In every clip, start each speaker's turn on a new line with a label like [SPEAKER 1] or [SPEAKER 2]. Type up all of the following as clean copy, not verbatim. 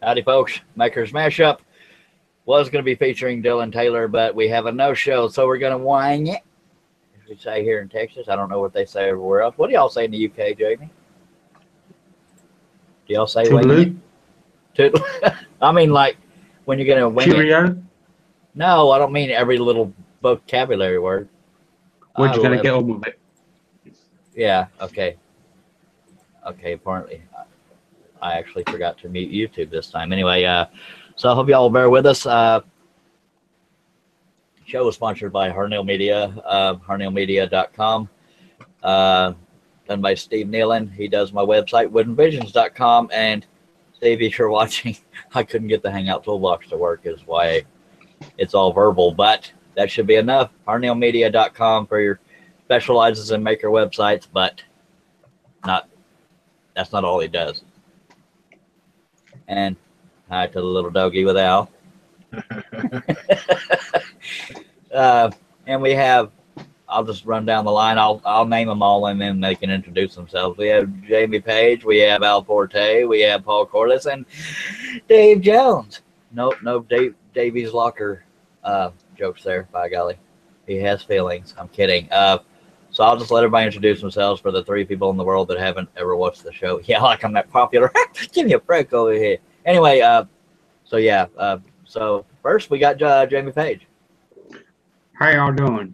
[SPEAKER 1] Howdy, folks. Maker's Mashup was going to be featuring Dylan Taylor, but we have a no-show, so we're going to wing it, as we say here in Texas. I don't know what they say everywhere else. What do y'all say in the UK, Jamie? Do y'all say wing it? I mean, like, when you're going to wing it. No, I don't mean every little vocabulary word.
[SPEAKER 2] We're just going to get on with it.
[SPEAKER 1] Yeah, okay. Okay, apparently. I actually forgot to mute YouTube this time. Anyway, so I hope y'all will bear with us. Show is sponsored by Harnell Media, harnellmedia.com. Done by Steve Nealon. He does my website, woodenvisions.com. And Steve, if you're watching, I couldn't get the Hangout Toolbox to work, is why it's all verbal. But that should be enough. harnellmedia.com for your specializes in maker websites, but that's not all he does. And hi to the little doggy with Al. And we have, I'll just run down the line. I'll name them all and then they can introduce themselves. We have Jamie Page, we have Al Forte, we have Paul Corliss, and Dave Jones. No Davy's Locker jokes there, by golly. He has feelings. I'm kidding. So I'll just let everybody introduce themselves for the 3 people in the world that haven't ever watched the show. Yeah, like I'm that popular. Give me a break over here. Anyway, so first we got Jamie Page.
[SPEAKER 2] How y'all doing?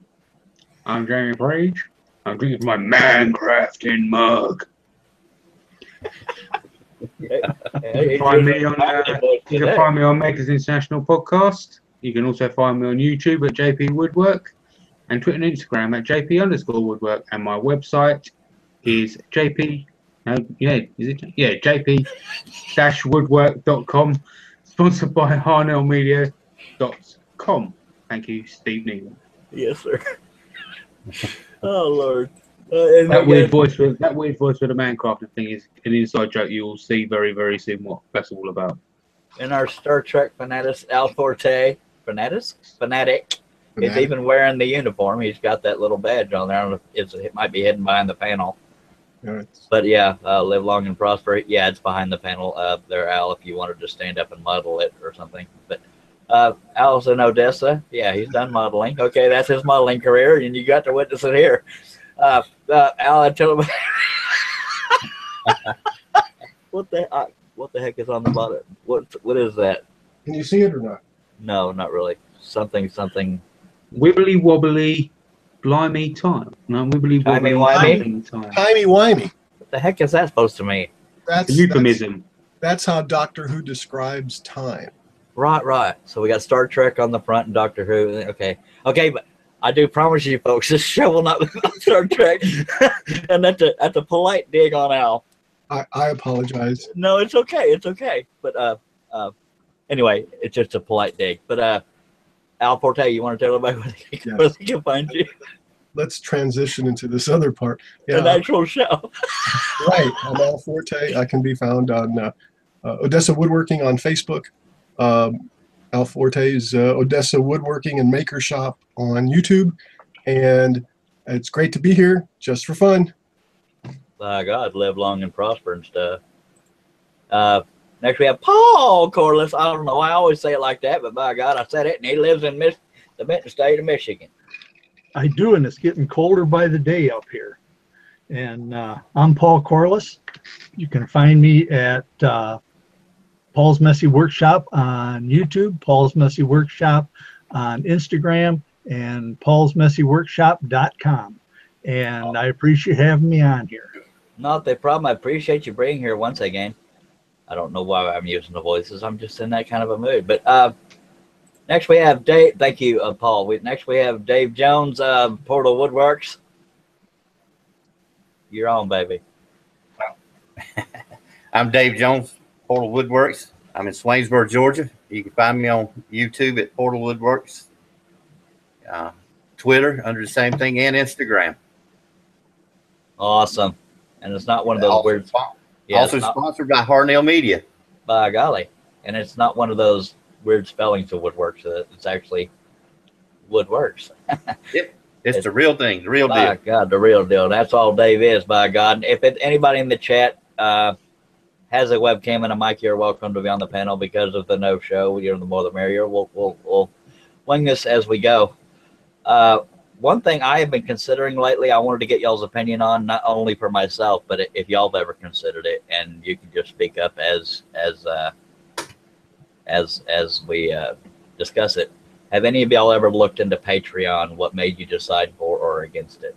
[SPEAKER 2] I'm Jamie Page. I'm drinking my Mancrafting mug. You can find me on Makers International Podcast. You can also find me on YouTube at JP Woodwork and Twitter and Instagram at JP_Woodwork. And my website is jp-woodwork.com, sponsored by harnellmedia.com. Thank you, Steve Nealon.
[SPEAKER 1] Yes, sir. Oh, Lord.
[SPEAKER 2] That weird voice for the Mancrafting thing is an inside joke you will see very, very soon what that's all about.
[SPEAKER 1] And our Star Trek fanatic, Al Forte, fanatic, is even wearing the uniform. He's got that little badge on there. I don't know if it might be hidden behind the panel. But yeah, live long and prosper. Yeah, it's behind the panel there, Al, if you wanted to stand up and model it or something. But Al's in Odessa. Yeah, he's done modeling. Okay, that's his modeling career, and you got to witness it here. Al, I tell him, what the heck is on the bottom? What is that?
[SPEAKER 3] Can you see it or not?
[SPEAKER 1] No, not really. Something.
[SPEAKER 2] Wibbly wobbly, blimey time. No, wibbly wobbly,
[SPEAKER 1] timey-wimey.
[SPEAKER 3] Timey-wimey.
[SPEAKER 1] What the heck is that supposed to mean?
[SPEAKER 2] That's a euphemism.
[SPEAKER 3] That's how Doctor Who describes time.
[SPEAKER 1] Right. So we got Star Trek on the front and Doctor Who. Okay, but I do promise you, folks, this show will not be about Star Trek. And that's a polite dig on Al.
[SPEAKER 3] I apologize.
[SPEAKER 1] No, it's okay. But anyway, it's just a polite dig. But Al Forte, you want to tell everybody where they can find you?
[SPEAKER 3] Let's transition into this other part.
[SPEAKER 1] Yeah. An actual show.
[SPEAKER 3] Right. I'm Al Forte. I can be found on Odessa Woodworking on Facebook. Al Forte's Odessa Woodworking and Maker Shop on YouTube. And it's great to be here just for fun.
[SPEAKER 1] By God, live long and prosper and stuff. Next we have Paul Corliss. I don't know. I always say it like that, but by God, I said it. And he lives in the Benton State of Michigan.
[SPEAKER 4] I do, and it's getting colder by the day up here. And I'm Paul Corliss. You can find me at Paul's Messy Workshop on YouTube, Paul's Messy Workshop on Instagram, and paulsmessyworkshop.com. And I appreciate having me on here.
[SPEAKER 1] Not the problem. I appreciate you being here once again. I don't know why I'm using the voices. I'm just in that kind of a mood. But next we have Dave. Thank you, Paul. Next we have Dave Jones, Portal Woodworks. You're on, baby.
[SPEAKER 5] I'm Dave Jones, Portal Woodworks. I'm in Swainsboro, Georgia. You can find me on YouTube at Portal Woodworks, Twitter under the same thing, and Instagram.
[SPEAKER 1] Awesome. And it's not one of those weird.
[SPEAKER 5] Yeah, also sponsored by Harnell Media.
[SPEAKER 1] By golly. And it's not one of those weird spellings of Woodworks. It's actually Woodworks.
[SPEAKER 5] Yep. It's the real thing, the real deal.
[SPEAKER 1] By God, the real deal. That's all Dave is, by God. If anybody in the chat has has a webcam and a mic, you're welcome to be on the panel. Because of the no show, the more the merrier. We'll wing this as we go. One thing I have been considering lately, I wanted to get y'all's opinion on, not only for myself, but if y'all have ever considered it, and you can just speak up as we discuss it. Have any of y'all ever looked into Patreon? What made you decide for or against it?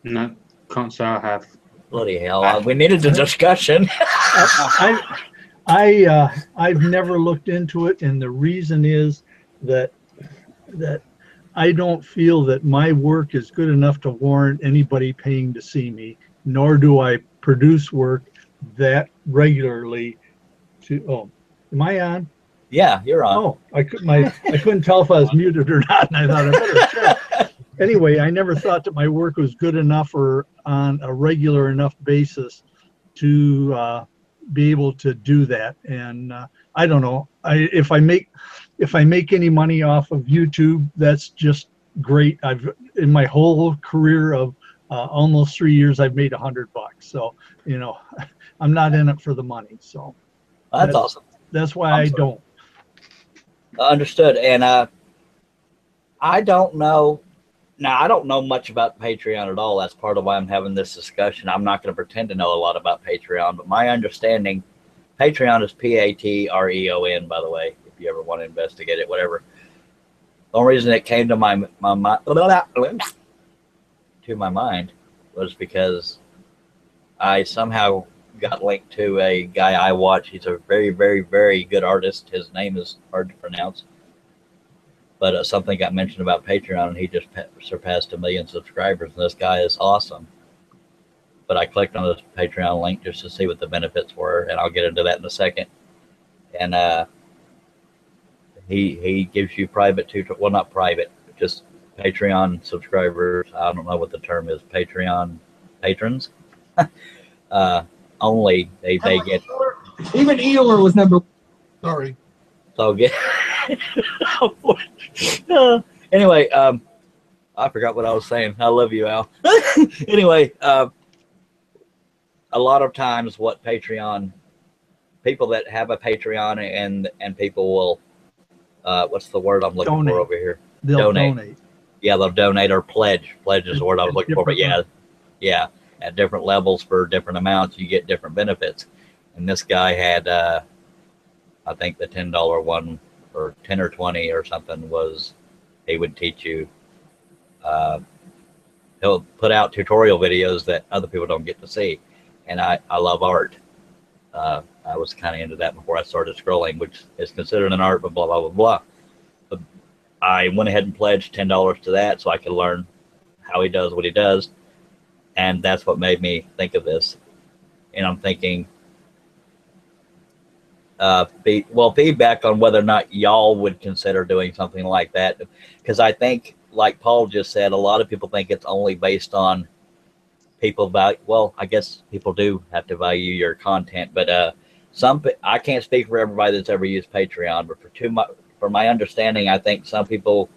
[SPEAKER 2] No, can't say I have.
[SPEAKER 1] Bloody hell! We needed a discussion.
[SPEAKER 4] I've never looked into it, and the reason is that I don't feel that my work is good enough to warrant anybody paying to see me, nor do I produce work that regularly to. Oh, am I on?
[SPEAKER 1] Yeah, you're on.
[SPEAKER 4] Oh, I couldn't tell if I was muted or not, and I thought I better check. Anyway, I never thought that my work was good enough or on a regular enough basis to be able to do that. And I don't know. If I make any money off of YouTube, that's just great. In my whole career of almost 3 years, I've made $100. So I'm not in it for the money. So
[SPEAKER 1] that's awesome.
[SPEAKER 4] That's why I don't.
[SPEAKER 1] Understood. And I don't know. Now, I don't know much about Patreon at all. That's part of why I'm having this discussion. I'm not going to pretend to know a lot about Patreon, but my understanding, Patreon is Patreon, by the way, if you ever want to investigate it, whatever. The only reason it came to my mind was because I somehow got linked to a guy I watch. He's a very, very, very good artist. His name is hard to pronounce. But something got mentioned about Patreon, and he just surpassed 1 million subscribers. And this guy is awesome. But I clicked on this Patreon link just to see what the benefits were, and I'll get into that in a second. And he gives you private well, not private, just Patreon subscribers. I don't know what the term is. Patreon patrons. Only they get.
[SPEAKER 6] Even Eeyore was number.
[SPEAKER 3] Sorry.
[SPEAKER 1] So get. Anyway, I forgot what I was saying. I love you, Al. Anyway, a lot of times what Patreon, people that have a Patreon and people will, what's the word I'm looking for over here?
[SPEAKER 4] They'll donate.
[SPEAKER 1] Yeah, they'll donate or pledge. Pledge is the word I was looking for, but yeah. At different levels for different amounts, you get different benefits. And this guy had, I think the $10 one, or 10 or 20 or something, was he would teach you. He'll put out tutorial videos that other people don't get to see. And I love art. I was kind of into that before I started scrolling, which is considered an art, but blah, blah, blah, blah. But I went ahead and pledged $10 to that so I could learn how he does what he does. And that's what made me think of this. And I'm thinking, feedback on whether or not y'all would consider doing something like that. Because I think, like Paul just said, a lot of people think it's only based on people value. Well, I guess people do have to value your content, but I can't speak for everybody that's ever used Patreon, but for my understanding, I think some people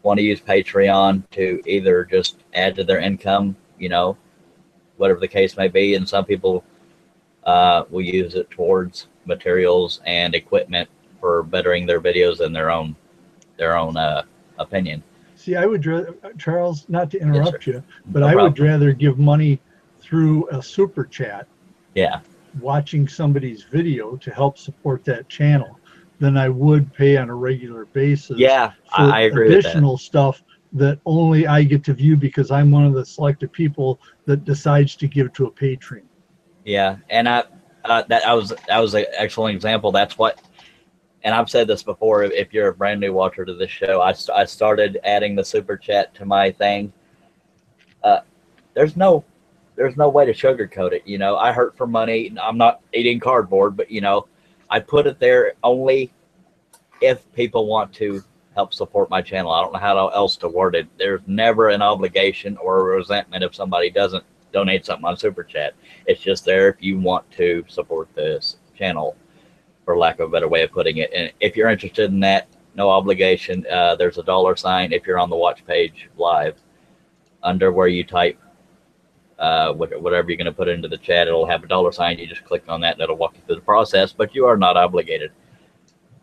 [SPEAKER 1] want to use Patreon to either just add to their income, whatever the case may be, and some people will use it towards materials and equipment for bettering their videos in their own opinion.
[SPEAKER 4] See, I would rather, Charles, not to interrupt you, but I would rather give money through a super chat.
[SPEAKER 1] Yeah.
[SPEAKER 4] Watching somebody's video to help support that channel than I would pay on a regular basis.
[SPEAKER 1] Yeah, I agree with that.
[SPEAKER 4] Additional stuff that only I get to view because I'm one of the selected people that decides to give to a Patreon.
[SPEAKER 1] Yeah, and that was an excellent example. That's what, and I've said this before. If you're a brand new watcher to this show, I started adding the super chat to my thing. There's no way to sugarcoat it. I hurt for money. I'm not eating cardboard, but I put it there only if people want to help support my channel. I don't know how else to word it. There's never an obligation or a resentment if somebody doesn't donate something on super chat. It's just there if you want to support this channel, for lack of a better way of putting it. And if you're interested in that, no obligation. There's a $sign if you're on the watch page live under where you type Whatever you're going to put into the chat, it'll have a dollar sign. You just click on that, and it'll walk you through the process. But you are not obligated.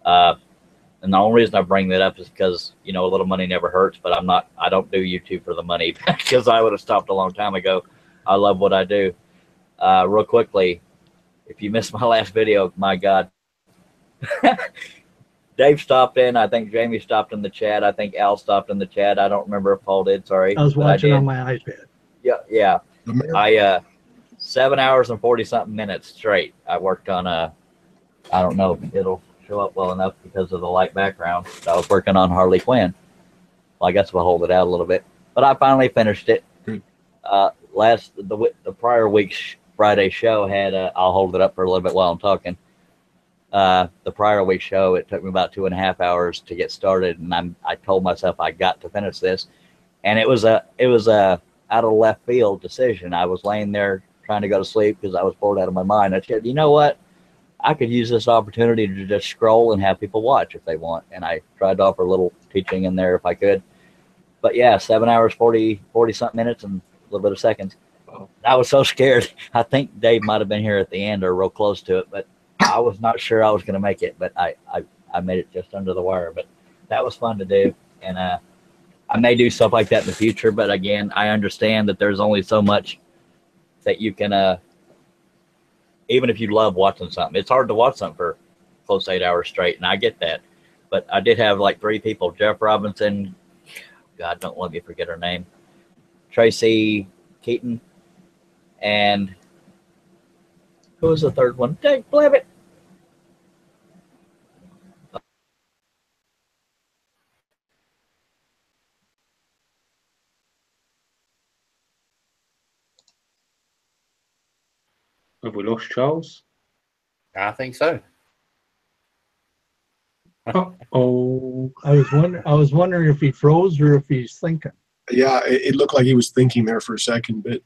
[SPEAKER 1] And the only reason I bring that up is because, you know, a little money never hurts. But I don't do YouTube for the money because I would have stopped a long time ago. I love what I do. Real quickly, if you missed my last video, my God. Dave stopped in. I think Jamie stopped in the chat. I think Al stopped in the chat. I don't remember if Paul did. Sorry.
[SPEAKER 4] I was watching on my iPad.
[SPEAKER 1] Yeah. I 7 hours and 40-something minutes straight. I worked on I don't know if it'll show up well enough because of the light background. I was working on Harley Quinn. Well, I guess we'll hold it out a little bit. But I finally finished it. The prior week's Friday show had I'll hold it up for a little bit while I'm talking. The prior week's show, it took me about 2.5 hours to get started, and I told myself I got to finish this, and it was a out of left field decision. I was laying there trying to go to sleep because I was bored out of my mind. I said, you know what? I could use this opportunity to just scroll and have people watch if they want. And I tried to offer a little teaching in there if I could. But yeah, 7 hours, 40 something minutes and a little bit of seconds. I was so scared. I think Dave might have been here at the end or real close to it, but I was not sure I was going to make it. But I made it just under the wire. But that was fun to do. And I may do stuff like that in the future, but again, I understand that there's only so much that you can, even if you love watching something, it's hard to watch something for close to 8 hours straight, and I get that. But I did have like 3 people, Jeff Robinson, God, don't let me forget her name, Tracy Keaton, and who was the third one? Dang, Blevett.
[SPEAKER 2] Have we lost Charles?
[SPEAKER 5] I think so.
[SPEAKER 2] Oh,
[SPEAKER 4] I was wondering if he froze or if he's thinking.
[SPEAKER 3] Yeah, it looked like he was thinking there for a second, but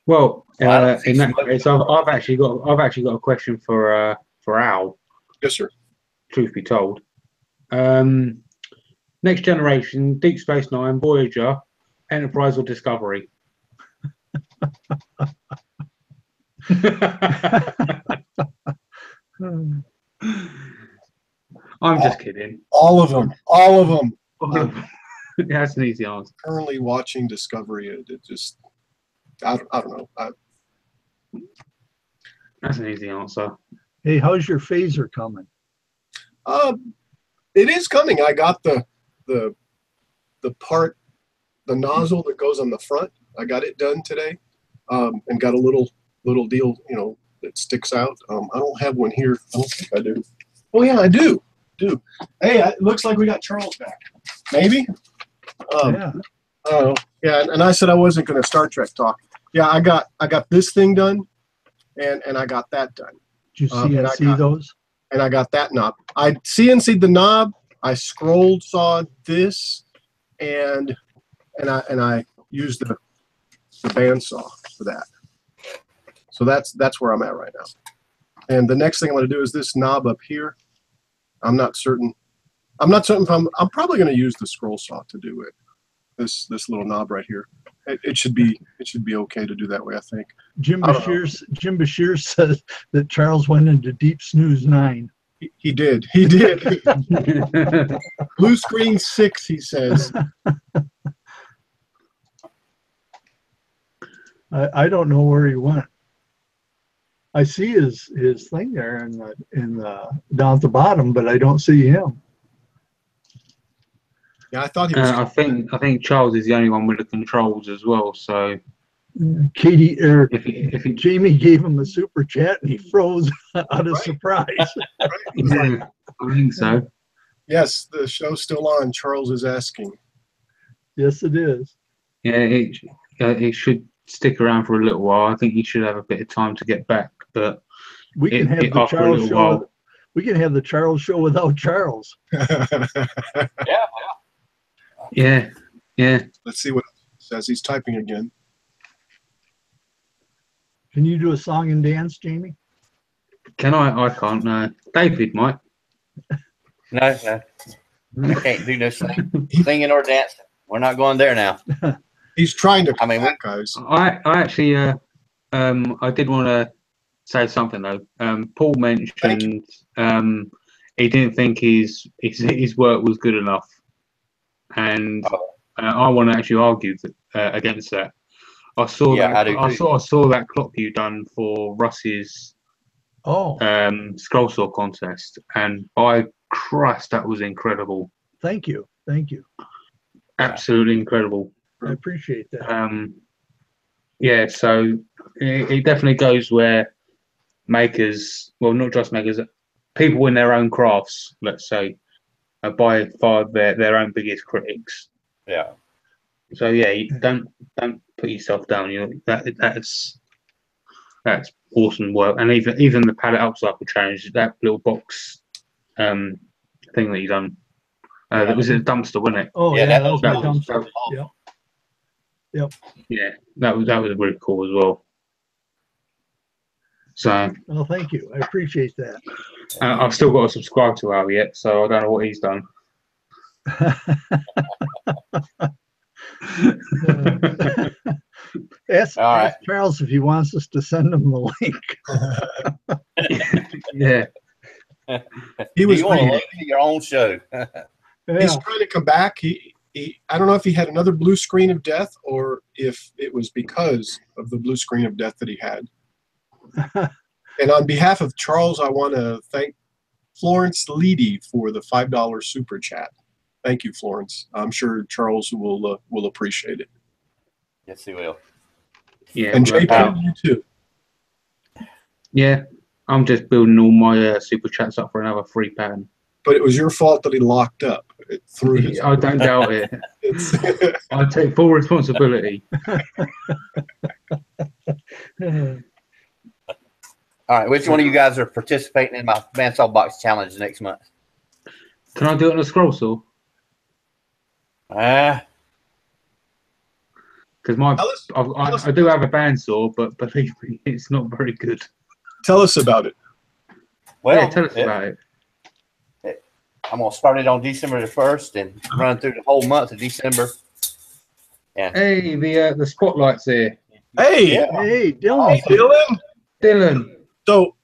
[SPEAKER 2] well, in that case, I've actually got a question for Al.
[SPEAKER 3] yes, sir.
[SPEAKER 2] Truth be told, Next Generation, Deep Space Nine, Voyager, Enterprise, or Discovery? I'm just kidding.
[SPEAKER 3] All of them.
[SPEAKER 2] That's an easy answer.
[SPEAKER 3] Currently watching Discovery. It just, I don't know.
[SPEAKER 2] That's an easy answer.
[SPEAKER 4] Hey, how's your phaser coming?
[SPEAKER 3] It is coming. I got the part, the nozzle that goes on the front. I got it done today, and got a little deal, you know, that sticks out. I don't have one here. I don't think I do. Oh yeah, I do. Hey, it looks like we got Charles back. Maybe.
[SPEAKER 4] Yeah.
[SPEAKER 3] Oh yeah, and I said I wasn't going to Star Trek talk. Yeah, I got this thing done, and I got that done.
[SPEAKER 4] Did you CNC those?
[SPEAKER 3] And I got that knob. I CNC'd the knob. I scrolled saw this, and I used the bandsaw for that. So that's where I'm at right now. And the next thing I'm going to do is this knob up here. I'm not certain if I'm probably going to use the scroll saw to do it. This little knob right here. It should be okay to do that way, I think.
[SPEAKER 4] Jim Bashir says that Charles went into Deep Snooze 9.
[SPEAKER 3] He did. Blue screen 6, he says.
[SPEAKER 4] I don't know where he went. I see his thing there in the down at the bottom, but I don't see him.
[SPEAKER 3] Yeah, I thought he was.
[SPEAKER 2] I think Charles is the only one with the controls as well. So
[SPEAKER 4] Katie or
[SPEAKER 2] if
[SPEAKER 4] Jamie gave him a super chat and he froze out of surprise.
[SPEAKER 2] I think so.
[SPEAKER 3] Yes, the show's still on. Charles is asking.
[SPEAKER 4] Yes, it is.
[SPEAKER 2] Yeah, it should stick around for a little while. I think he should have a bit of time to get back. But
[SPEAKER 4] we can have the Charles show. We can have the Charles show without Charles.
[SPEAKER 2] Yeah.
[SPEAKER 3] Let's see what it says. He's typing again.
[SPEAKER 4] Can you do a song and dance, Jamie?
[SPEAKER 2] Can I? I can't. No. David might.
[SPEAKER 5] No. I can't do no singing or dancing. We're not going there now.
[SPEAKER 3] He's trying to.
[SPEAKER 5] I mean,
[SPEAKER 3] guys.
[SPEAKER 2] I actually I did want to say something though. Paul mentioned he didn't think his work was good enough, and I want to actually argue against that. I saw I saw that clock you done for Russ's scroll saw contest, and by Christ, that was incredible.
[SPEAKER 4] Thank you.
[SPEAKER 2] Absolutely incredible.
[SPEAKER 4] I appreciate that.
[SPEAKER 2] Yeah, so it definitely goes where makers, well, not just makers, people in their own crafts, let's say, are by far their own biggest critics.
[SPEAKER 5] Yeah.
[SPEAKER 2] So yeah, you don't put yourself down. That's awesome work, and even the palette upcycle challenge, that little box thing that you done, that was in a dumpster, wasn't it?
[SPEAKER 4] Oh yeah, that was my dumpster.
[SPEAKER 5] Awesome.
[SPEAKER 4] Yep.
[SPEAKER 2] Yeah, that was really cool as well. So.
[SPEAKER 4] Well, thank you. I appreciate that.
[SPEAKER 2] I've still got to subscribe to Al yet, so I don't know what he's done.
[SPEAKER 4] Ask Charles if he wants us to send him the
[SPEAKER 2] link. Yeah.
[SPEAKER 5] He was on your own show.
[SPEAKER 3] He's trying to come back. I don't know if he had another blue screen of death or if it was because of the blue screen of death that he had. And on behalf of Charles, I want to thank Florence Leedy for the $5 super chat. Thank you, Florence. I'm sure Charles will appreciate it.
[SPEAKER 5] Yes, he will.
[SPEAKER 2] Yeah,
[SPEAKER 3] and JP, you too.
[SPEAKER 2] Yeah, I'm just building all my super chats up for another free pattern.
[SPEAKER 3] But it was your fault that he locked up.
[SPEAKER 2] I don't doubt it. I take full responsibility.
[SPEAKER 5] All right, which one of you guys are participating in my bandsaw box challenge next month?
[SPEAKER 2] Can I do it on a scroll saw?
[SPEAKER 5] Because
[SPEAKER 2] I do have a bandsaw, but believe me, it's not very good.
[SPEAKER 3] Tell us about it.
[SPEAKER 5] Well,
[SPEAKER 2] yeah, tell us about it.
[SPEAKER 5] I'm gonna start it on December the 1st and run through the whole month of December. And
[SPEAKER 2] hey, the spotlight's here.
[SPEAKER 3] Hey,
[SPEAKER 4] hey, Dylan.
[SPEAKER 2] Dylan.
[SPEAKER 3] So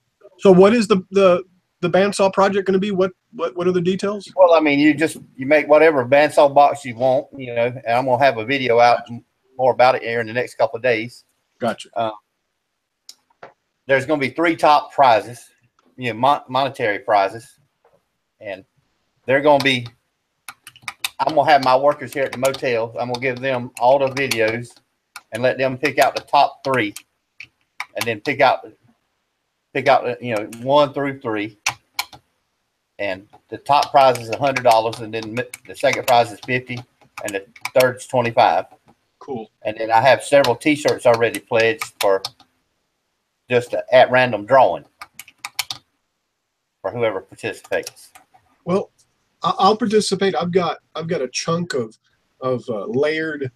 [SPEAKER 3] what is the bandsaw project going to be? What are the details?
[SPEAKER 5] Well, I mean, you make whatever bandsaw box you want, and I'm gonna have a video out more about it here in the next couple of days.
[SPEAKER 3] Gotcha.
[SPEAKER 5] There's gonna be 3 top prizes, monetary prizes, and they're gonna be. I'm gonna have my workers here at the motel. I'm gonna give them all the videos and let them pick out the top 3, and then pick out 1 through 3. And the top prize is $100, and then the second prize is $50, and the third is $25.
[SPEAKER 3] Cool.
[SPEAKER 5] And then I have several T-shirts already pledged for just at random drawing for whoever participates.
[SPEAKER 3] Well, I'll participate. I've got a chunk of layered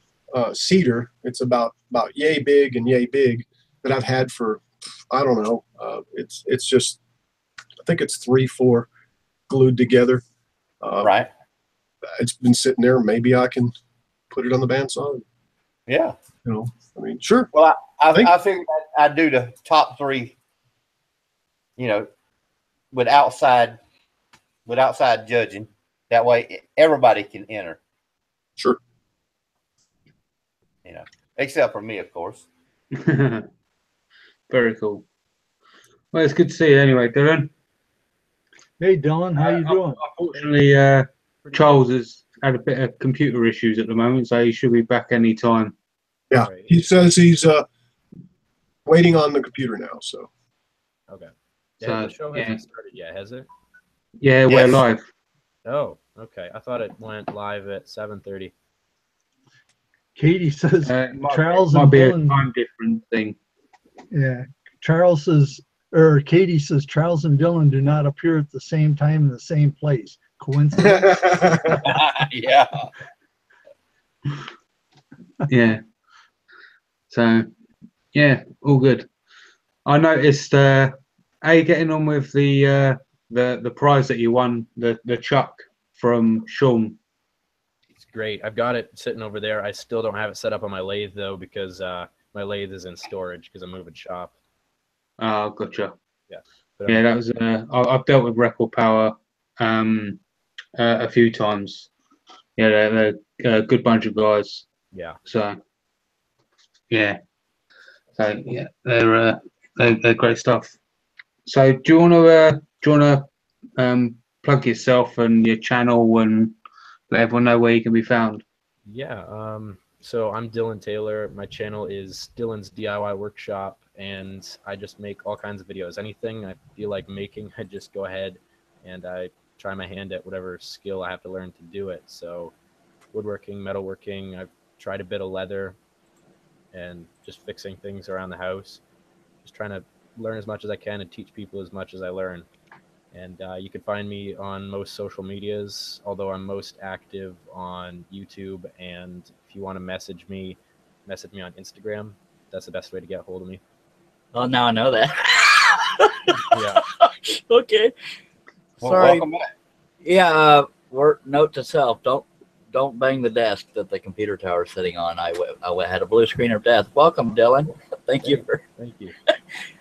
[SPEAKER 3] cedar. It's about yay big and yay big that I've had for I don't know. It's just I think it's 3-4 glued together.
[SPEAKER 5] Right.
[SPEAKER 3] It's been sitting there. Maybe I can put it on the bandsaw.
[SPEAKER 5] Yeah.
[SPEAKER 3] I mean, sure.
[SPEAKER 5] Well, I figured I'd do the top 3. With outside judging. That way, everybody can enter.
[SPEAKER 3] Sure.
[SPEAKER 5] Except for me, of course.
[SPEAKER 2] Very cool. Well, it's good to see you anyway, Dylan.
[SPEAKER 4] Hey, Dylan, how you doing?
[SPEAKER 2] Unfortunately, Charles has had a bit of computer issues at the moment, so he should be back any time.
[SPEAKER 3] Yeah, he says he's waiting on the computer now. So.
[SPEAKER 7] Okay. Yeah, the show hasn't started yet, has it?
[SPEAKER 2] Yeah, we're live.
[SPEAKER 7] Oh, okay. I thought it went live at 7:30.
[SPEAKER 4] Katie says Charles
[SPEAKER 2] might
[SPEAKER 4] and
[SPEAKER 2] be a
[SPEAKER 4] Dylan.
[SPEAKER 2] time different thing.
[SPEAKER 4] Yeah, Katie says Charles and Dylan do not appear at the same time in the same place. Coincidence?
[SPEAKER 5] Yeah.
[SPEAKER 2] Yeah. So, yeah, all good. I noticed. How you getting on with the prize that you won, the chuck from Sean?
[SPEAKER 7] great. I've got it sitting over there. I still don't have it set up on my lathe though, because my lathe is in storage because I'm moving shop.
[SPEAKER 2] Oh, gotcha.
[SPEAKER 7] Yeah.
[SPEAKER 2] Yeah, that was. I've dealt with Record Power a few times. Yeah, they're a good bunch of guys.
[SPEAKER 7] Yeah.
[SPEAKER 2] So yeah, they're great stuff. So do you wanna plug yourself and your channel and let everyone know where you can be found?
[SPEAKER 7] Yeah. So I'm Dylan Taylor. My channel is Dylan's DIY Workshop, and I just make all kinds of videos. Anything I feel like making, I just go ahead and I try my hand at whatever skill I have to learn to do it. So woodworking, metalworking, I've tried a bit of leather, and just fixing things around the house. Just trying to learn as much as I can and teach people as much as I learn. And you can find me on most social medias, although I'm most active on YouTube. And if you want to message me on Instagram. That's the best way to get a hold of me.
[SPEAKER 1] Well, now I know that.
[SPEAKER 7] Yeah.
[SPEAKER 1] Okay.
[SPEAKER 5] Well,
[SPEAKER 1] Sorry.
[SPEAKER 5] welcome back.
[SPEAKER 1] Yeah. Note to self: don't bang the desk that the computer tower is sitting on. I had a blue screen of death. Welcome, Dylan. Thank you.
[SPEAKER 7] Thank you.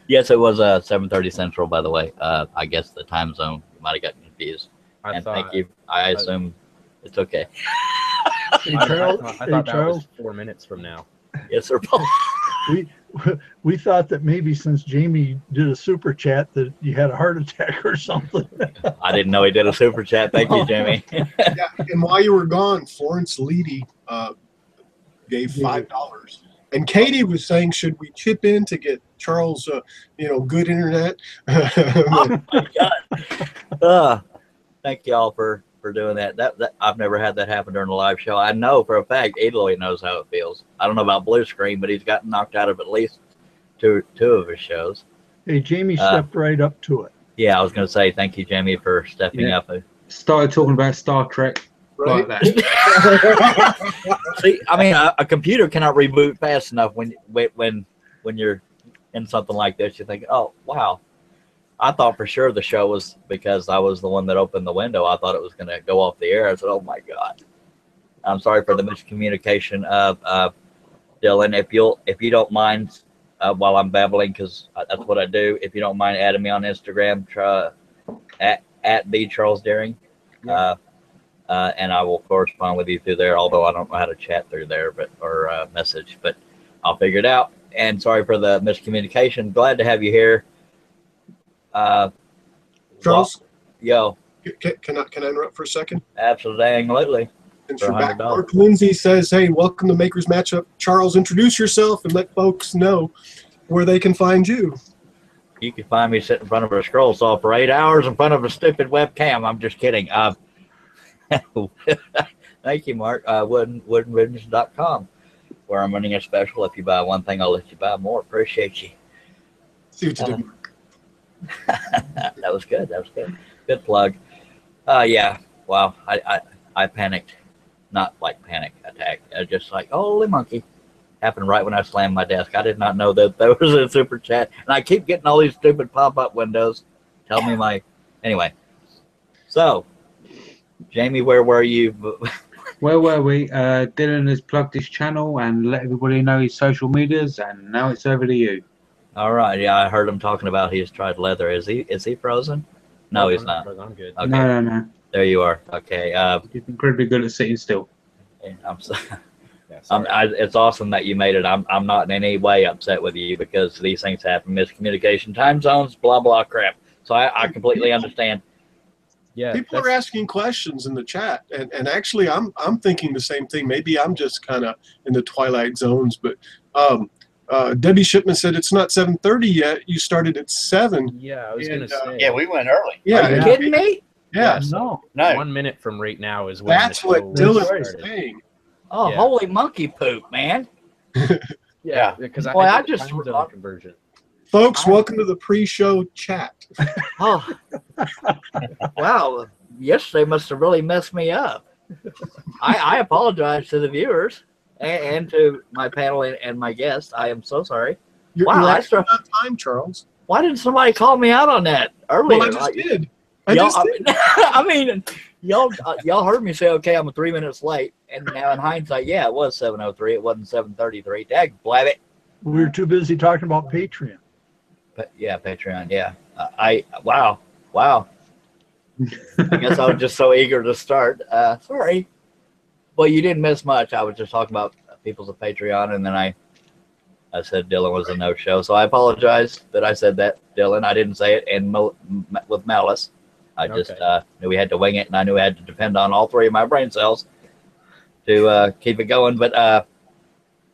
[SPEAKER 1] Yes, it was 7:30 Central, by the way. I guess the time zone, you might have gotten confused. Thank you. I assume it's okay.
[SPEAKER 4] Hey, Charles,
[SPEAKER 7] I thought that was 4 minutes from now.
[SPEAKER 1] Yes, sir, Paul.
[SPEAKER 4] We thought that maybe since Jamie did a super chat that you had a heart attack or something.
[SPEAKER 1] I didn't know he did a super chat. Thank you, Jamie.
[SPEAKER 3] Yeah, and while you were gone, Florence Leedy gave $5. And Katie was saying, should we chip in to get Charles, good internet?
[SPEAKER 1] Oh my God! Thank y'all for doing that. That I've never had that happen during a live show. I know for a fact Eloy knows how it feels. I don't know about blue screen, but he's gotten knocked out of at least two of his shows.
[SPEAKER 4] Hey, Jamie stepped right up to it.
[SPEAKER 1] Yeah, I was going to say thank you, Jamie, for stepping up.
[SPEAKER 2] Started talking about Star Trek.
[SPEAKER 3] Right.
[SPEAKER 2] Like that.
[SPEAKER 1] See, I mean, a computer cannot reboot fast enough when you're in something like this. You think, oh wow, I thought for sure the show was because I was the one that opened the window. I thought it was going to go off the air. I said, oh my God, I'm sorry for the miscommunication. Dylan, if you don't mind, while I'm babbling, because that's what I do. If you don't mind adding me on Instagram, at B Charles Deering. And I will correspond with you through there, although I don't know how to chat through there, or message, but I'll figure it out. And sorry for the miscommunication. Glad to have you here.
[SPEAKER 3] Charles?
[SPEAKER 1] Yo.
[SPEAKER 3] Can I interrupt for a second?
[SPEAKER 1] Absolutely.
[SPEAKER 3] Since you're back, Mark Lindsay says, hey, welcome to Maker's Matchup. Charles, introduce yourself and let folks know where they can find you.
[SPEAKER 1] You can find me sitting in front of a scroll saw for 8 hours in front of a stupid webcam. I'm just kidding. Thank you, Mark. Woodenbusiness.com, where I'm running a special. If you buy one thing, I'll let you buy more. Appreciate you.
[SPEAKER 3] See what you did, Mark.
[SPEAKER 1] That was good. Good plug. Yeah. Wow. I panicked. Not like panic attack. Just like, holy monkey. Happened right when I slammed my desk. I did not know that there was a super chat. And I keep getting all these stupid pop-up windows. Tell me anyway. So, Jamie, where were you?
[SPEAKER 2] Where were we? Dylan has plugged his channel and let everybody know his social medias, and now it's over to you.
[SPEAKER 1] All right. Yeah, I heard him talking about he's tried leather. Is he frozen? No, he's not.
[SPEAKER 7] I'm good.
[SPEAKER 1] Okay.
[SPEAKER 2] No.
[SPEAKER 1] There you are. Okay.
[SPEAKER 2] He's incredibly good at sitting still.
[SPEAKER 1] I'm so, it's awesome that you made it. I'm not in any way upset with you because these things happen. Miscommunication, time zones, blah blah crap. So I completely understand.
[SPEAKER 7] Yeah,
[SPEAKER 3] people are asking questions in the chat, and actually I'm thinking the same thing. Maybe I'm just kind of in the twilight zones, but Debbie Shipman said it's not 7:30 yet. You started at 7.
[SPEAKER 7] Yeah, I was gonna say.
[SPEAKER 5] Yeah, we went early.
[SPEAKER 3] Yeah,
[SPEAKER 1] Are you kidding me?
[SPEAKER 3] Yeah,
[SPEAKER 7] so
[SPEAKER 5] no.
[SPEAKER 7] 1 minute from right now is when
[SPEAKER 3] that's what Dylan was saying.
[SPEAKER 1] Oh,
[SPEAKER 7] Yeah.
[SPEAKER 1] Holy monkey poop, man!
[SPEAKER 7] Yeah, because
[SPEAKER 1] I
[SPEAKER 7] did
[SPEAKER 1] just
[SPEAKER 7] time zone conversion.
[SPEAKER 3] Folks, welcome to the pre-show chat.
[SPEAKER 1] Oh, wow! Yesterday must have really messed me up. I apologize to the viewers and to my panel and my guests. I am so sorry.
[SPEAKER 3] You're actually on time, Charles.
[SPEAKER 1] Why didn't somebody call me out on that earlier?
[SPEAKER 3] Well, I just did.
[SPEAKER 1] I mean, y'all heard me say, okay, I'm 3 minutes late, and now in hindsight, yeah, it was 7:03. It wasn't 7:33. Dag blab it.
[SPEAKER 4] We were too busy talking about Patreon.
[SPEAKER 1] But yeah, Patreon. Yeah, wow. I guess I was just so eager to start. Sorry. Well, you didn't miss much. I was just talking about people's of Patreon, and then I said Dylan was a no-show. So I apologize that I said that, Dylan. I didn't say it and with malice. I just knew we had to wing it, and I knew I had to depend on all three of my brain cells to keep it going. But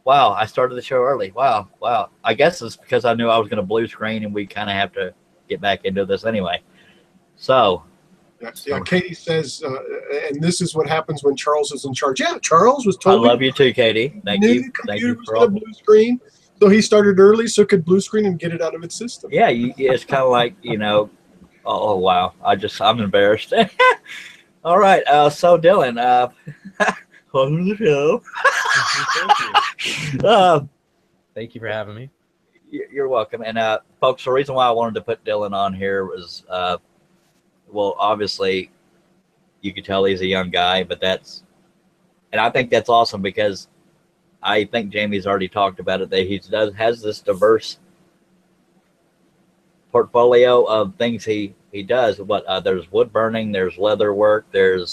[SPEAKER 1] wow, I started the show early. Wow. I guess it's because I knew I was going to blue screen, and we kind of have to get back into this anyway. So.
[SPEAKER 3] Yeah, Katie says, and this is what happens when Charles is in charge. Yeah, Charles was totally.
[SPEAKER 1] I love you too, Katie. Thank you.
[SPEAKER 3] The computer was going to blue screen, so he started early so it could blue screen and get it out of its system.
[SPEAKER 1] Yeah, it's kind of like, oh wow, I'm embarrassed. All right, so Dylan, welcome to the show.
[SPEAKER 7] Thank you for having me.
[SPEAKER 1] You're welcome. And folks, the reason why I wanted to put Dylan on here was. Well, obviously, you could tell he's a young guy, and I think that's awesome because I think Jamie's already talked about it, that he has this diverse portfolio of things he does. There's wood burning, there's leather work, are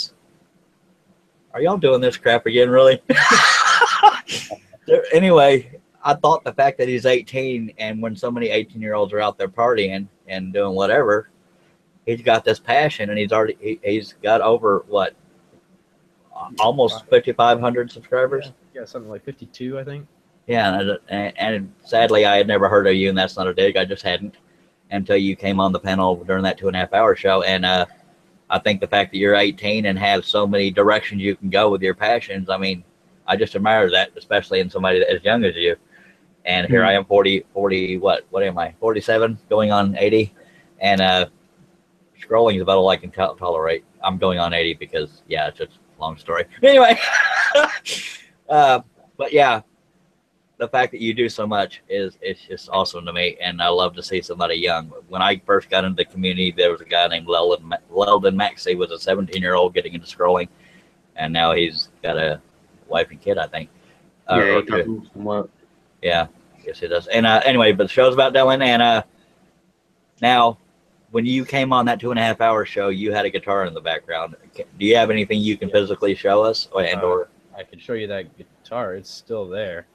[SPEAKER 1] y'all doing this crap again, really? Anyway, I thought the fact that he's 18, and when so many 18-year-olds are out there partying and doing whatever, he's got this passion, and he's got over almost 5,500 subscribers.
[SPEAKER 7] Yeah, something like 52, I think.
[SPEAKER 1] Yeah, and sadly, I had never heard of you, and that's not a dig. I just hadn't until you came on the panel during that 2.5-hour show. And I think the fact that you're 18 and have so many directions you can go with your passions, I mean, I just admire that, especially in somebody as young as you. And here I am, 40. What am I? 47, going on 80, and scrolling is about all I can tolerate. I'm going on 80 because, yeah, it's just a long story. Anyway, but yeah, the fact that you do so much it's just awesome to me, and I love to see somebody young. When I first got into the community, there was a guy named Leldon Maxey, was a 17-year-old getting into scrolling, and now he's got a wife and kid, I think.
[SPEAKER 2] Yeah, he does some work.
[SPEAKER 1] Yeah, yes, he does. And anyway, but the show's about Dylan, and now, when you came on that 2.5-hour show, you had a guitar in the background. Do you have anything you can physically show us? Or
[SPEAKER 7] I can show you that guitar. It's still there.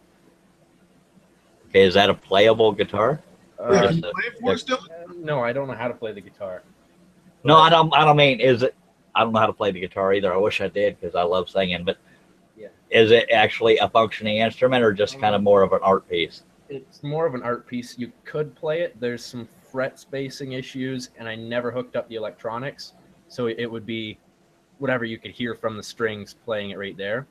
[SPEAKER 1] Okay, is that a playable guitar?
[SPEAKER 3] Can you play it for us, Dylan?
[SPEAKER 7] No, I don't know how to play the guitar.
[SPEAKER 1] No, I don't mean, is it? I don't know how to play the guitar either. I wish I did because I love singing. But
[SPEAKER 7] yeah,
[SPEAKER 1] is it actually a functioning instrument or just kind of more of an art piece?
[SPEAKER 7] It's more of an art piece. You could play it. There's some fret spacing issues, and I never hooked up the electronics, so it would be whatever you could hear from the strings playing it right there.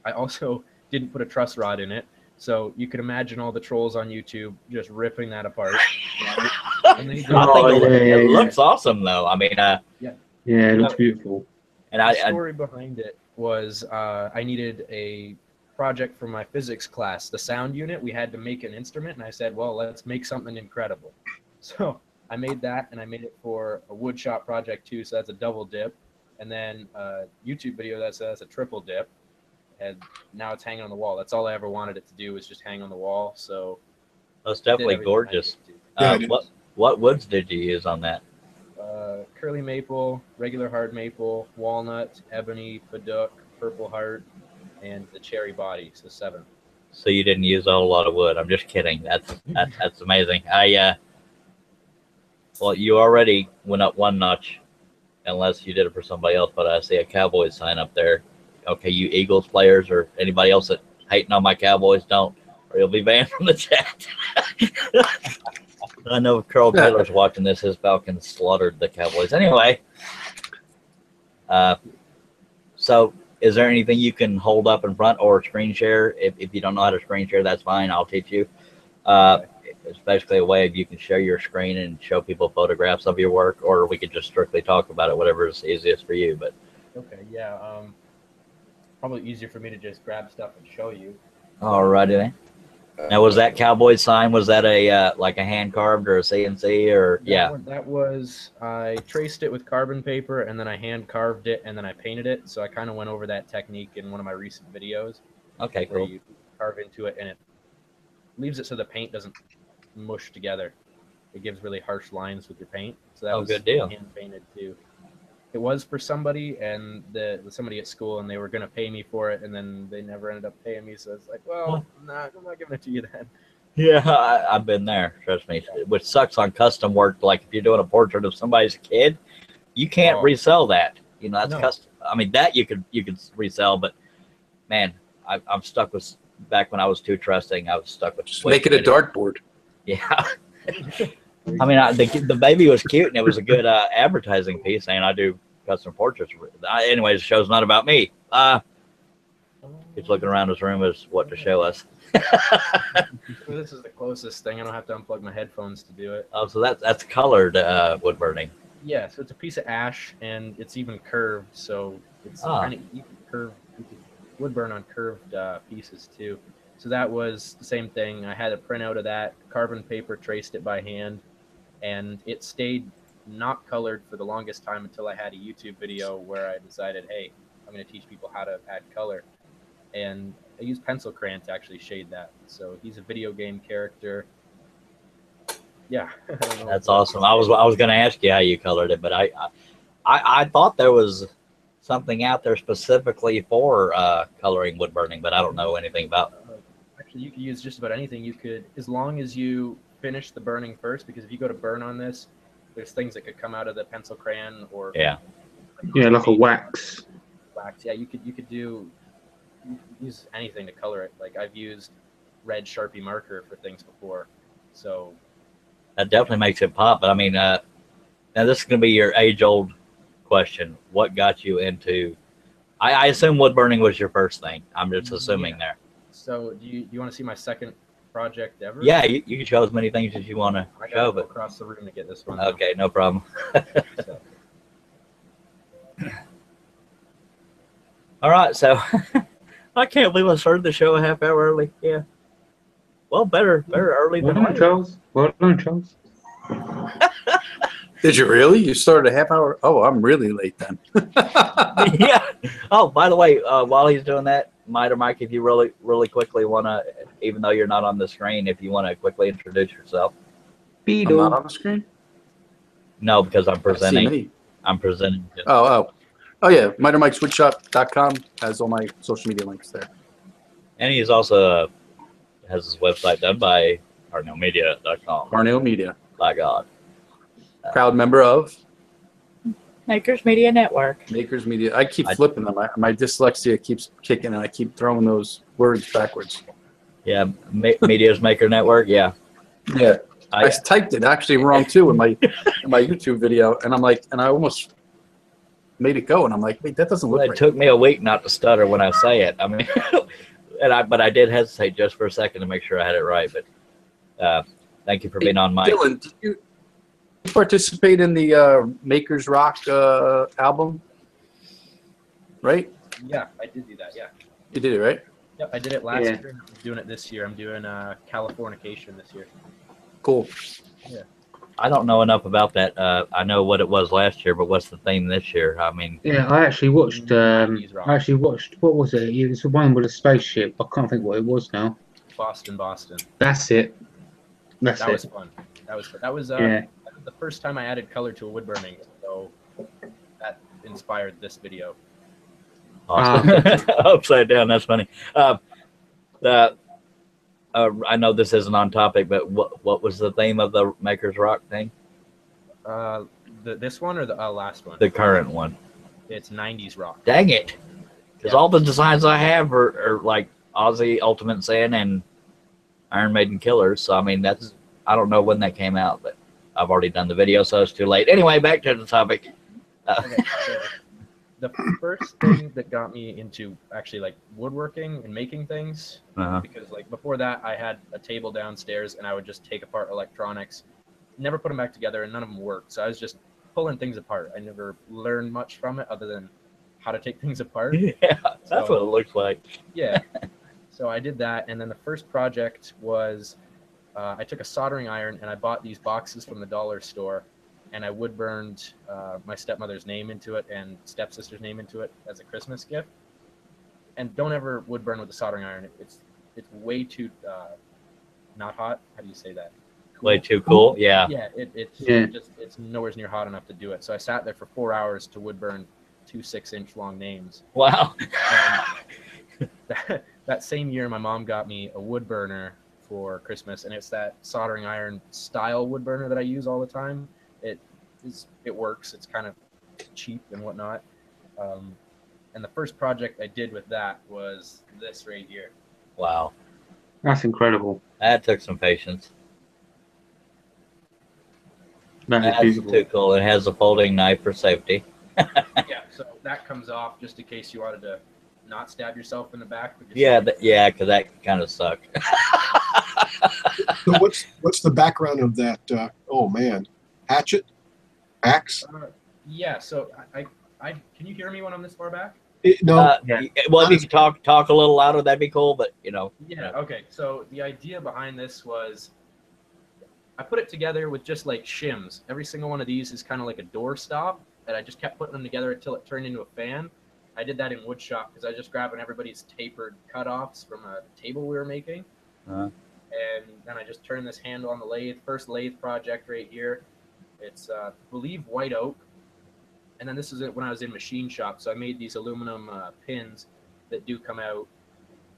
[SPEAKER 7] I also didn't put a truss rod in it, so you could imagine all the trolls on YouTube just ripping that apart. And they
[SPEAKER 1] it looks awesome, though. I mean,
[SPEAKER 2] yeah, it looks beautiful.
[SPEAKER 1] And
[SPEAKER 7] the story behind it was I needed a project for my physics class, the sound unit. We had to make an instrument, and I said, well, let's make something incredible. So I made that, and I made it for a wood shop project too, so that's a double dip, and then a YouTube video that's a triple dip, and now it's hanging on the wall. That's all I ever wanted it to do, was just hang on the wall. So
[SPEAKER 1] that's definitely gorgeous. What woods did you use on that?
[SPEAKER 7] Curly maple, regular hard maple, walnut, ebony, padauk, purple heart, and the cherry body, so 7.
[SPEAKER 1] So you didn't use a whole lot of wood. I'm just kidding. That's amazing. Well, you already went up one notch, unless you did it for somebody else. But I see a Cowboys sign up there. Okay, you Eagles players or anybody else that hating on my Cowboys, don't, or you'll be banned from the chat. I know if Carl Taylor's watching this, his Falcons slaughtered the Cowboys. Anyway, so is there anything you can hold up in front or screen share? If you don't know how to screen share, that's fine. I'll teach you. It's basically a way of you can share your screen and show people photographs of your work, or we could just strictly talk about it, whatever is easiest for you. But
[SPEAKER 7] okay, yeah, probably easier for me to just grab stuff and show you.
[SPEAKER 1] All righty then. Now, was that cowboy sign? Was that a like a hand carved or a CNC or
[SPEAKER 7] That was I traced it with carbon paper and then I hand carved it and then I painted it. So I kind of went over that technique in one of my recent videos.
[SPEAKER 1] Okay,
[SPEAKER 7] where
[SPEAKER 1] cool.
[SPEAKER 7] you carve into it and it leaves it so the paint doesn't mush together. It gives really harsh lines with your paint. So that was
[SPEAKER 1] good deal.
[SPEAKER 7] hand painted too. It was for somebody and somebody at school and they were gonna pay me for it and then they never ended up paying me. So it's like, well, nah, I'm not giving it to you then.
[SPEAKER 1] Yeah, I've been there. Trust me. Which sucks on custom work. Like if you're doing a portrait of somebody's kid, you can't resell that. You know, that's custom. I mean, that you could resell, but man, I'm stuck with. Back when I was too trusting, I was stuck with.
[SPEAKER 8] Just make it a dartboard.
[SPEAKER 1] Yeah. I mean, the baby was cute and it was a good advertising piece saying I do custom portraits. Anyways, the show's not about me. He's looking around his room as what to show us.
[SPEAKER 7] This is the closest thing. I don't have to unplug my headphones to do it.
[SPEAKER 1] Oh, so that's colored wood burning.
[SPEAKER 7] Yeah, so it's a piece of ash and it's even curved, so it's kind of you can wood burn on curved pieces too. So that was the same thing. I had a printout of that, carbon paper, traced it by hand, and it stayed not colored for the longest time until I had a YouTube video where I decided, hey, I'm going to teach people how to add color. And I used pencil crayon to actually shade that. So he's a video game character. Yeah.
[SPEAKER 1] That's awesome. I was going to ask you how you colored it, but I thought there was something out there specifically for coloring wood burning, but I don't know anything about it.
[SPEAKER 7] Actually, you could use just about anything. You could, as long as you finish the burning first, because if you go to burn on this, there's things that could come out of the pencil crayon or
[SPEAKER 2] like a wax.
[SPEAKER 7] Yeah, you could use anything to color it. Like I've used red Sharpie marker for things before, so
[SPEAKER 1] that definitely makes it pop. But I mean, now this is going to be your age-old question. What got you into? I assume wood burning was your first thing. I'm just assuming there.
[SPEAKER 7] So do you want to see my second project ever?
[SPEAKER 1] Yeah, you can show as many things as you want to show. But
[SPEAKER 7] across the room to get this one.
[SPEAKER 1] Okay, no problem. All right, so I can't believe I started the show a half hour early. Yeah. Well, better early than late.
[SPEAKER 2] Charles. Well done, Charles.
[SPEAKER 8] Did you really? You started a half hour? Oh, I'm really late then.
[SPEAKER 1] Yeah. Oh, by the way, while he's doing that, Mike, if you really quickly want to, even though you're not on the screen, if you want to quickly introduce yourself.
[SPEAKER 8] I'm not on the screen?
[SPEAKER 1] No, because I'm presenting. I'm presenting.
[SPEAKER 8] Oh, yeah. MiterMikeSwoodshop.com has all my social media links there.
[SPEAKER 1] And he's also has his website done by CarnellMedia.com.
[SPEAKER 8] Cornell Media.
[SPEAKER 1] By God.
[SPEAKER 8] Proud member of
[SPEAKER 9] Makers Media Network.
[SPEAKER 8] Makers Media. I keep flipping them. My dyslexia keeps kicking, and I keep throwing those words backwards.
[SPEAKER 1] Yeah, Media's Maker Network. Yeah.
[SPEAKER 8] Yeah. I typed it actually wrong too in my YouTube video, and I'm like, and I almost made it go, and I'm like, wait, that doesn't look right.
[SPEAKER 1] It took me a week not to stutter when I say it. I mean, but I did hesitate just for a second to make sure I had it right. But thank you for being on mic.
[SPEAKER 8] Dylan, did you participate in the Makers Rock album? Right?
[SPEAKER 7] Yeah, I did do that. Yeah.
[SPEAKER 8] You did it, right?
[SPEAKER 7] Yep, I did it last year. I'm doing it this year. I'm doing Californication this year.
[SPEAKER 8] Cool.
[SPEAKER 7] Yeah.
[SPEAKER 1] I don't know enough about that. I know what it was last year, but what's the theme this year? I mean,
[SPEAKER 2] yeah, I actually watched. What was it? It was the one with a spaceship. I can't think what it was now.
[SPEAKER 7] Boston.
[SPEAKER 2] That's it.
[SPEAKER 7] That was fun. That was the first time I added color to a wood burning, so that inspired this video.
[SPEAKER 1] Awesome. Upside down. That's funny. I know this isn't on topic, but what was the theme of the Makers Rock thing?
[SPEAKER 7] This one or the last one?
[SPEAKER 1] The current one.
[SPEAKER 7] It's 90s rock.
[SPEAKER 1] Dang it! Because all the designs I have are like Aussie Ultimate Sin and Iron Maiden Killers. So I mean, I don't know when that came out, but I've already done the video, so it's too late. Anyway, back to the topic.
[SPEAKER 7] Okay, so the first thing that got me into actually like woodworking and making things, because like before that I had a table downstairs and I would just take apart electronics, never put them back together, and none of them worked. So I was just pulling things apart. I never learned much from it other than how to take things apart.
[SPEAKER 1] Yeah, that's what it looks like.
[SPEAKER 7] Yeah. So I did that, and then the first project was I took a soldering iron and I bought these boxes from the dollar store, and I wood burned my stepmother's name into it and stepsister's name into it as a Christmas gift. And don't ever wood burn with a soldering iron. It's way too not hot. How do you say that?
[SPEAKER 1] Cool. Way too cool. Yeah.
[SPEAKER 7] Yeah. It's nowhere near hot enough to do it. So I sat there for 4 hours to wood burn 2 6-inch long names.
[SPEAKER 1] Wow.
[SPEAKER 7] That same year, my mom got me a wood burner for Christmas, and it's that soldering iron style wood burner that I use all the time. It works. It's kind of cheap and whatnot. And the first project I did with that was this right here.
[SPEAKER 1] Wow.
[SPEAKER 2] That's incredible.
[SPEAKER 1] That took some patience.
[SPEAKER 2] That's
[SPEAKER 1] too cool. It has a folding knife for safety.
[SPEAKER 7] Yeah, so that comes off just in case you wanted to not stab yourself in the back.
[SPEAKER 1] Yeah, because that kind of sucked.
[SPEAKER 3] So what's the background of that? Oh man, hatchet, axe.
[SPEAKER 7] Yeah. So I can you hear me when I'm this far back?
[SPEAKER 3] No.
[SPEAKER 1] Well, if you could talk a little louder, that'd be cool. But
[SPEAKER 7] Yeah. Okay. So the idea behind this was, I put it together with just like shims. Every single one of these is kind of like a door stop, and I just kept putting them together until it turned into a fan. I did that in wood shop because I was just grabbing everybody's tapered cutoffs from a table we were making. And then I just turned this handle on the lathe. First lathe project right here. It's, I believe, white oak. And then this is it when I was in machine shop. So I made these aluminum pins that do come out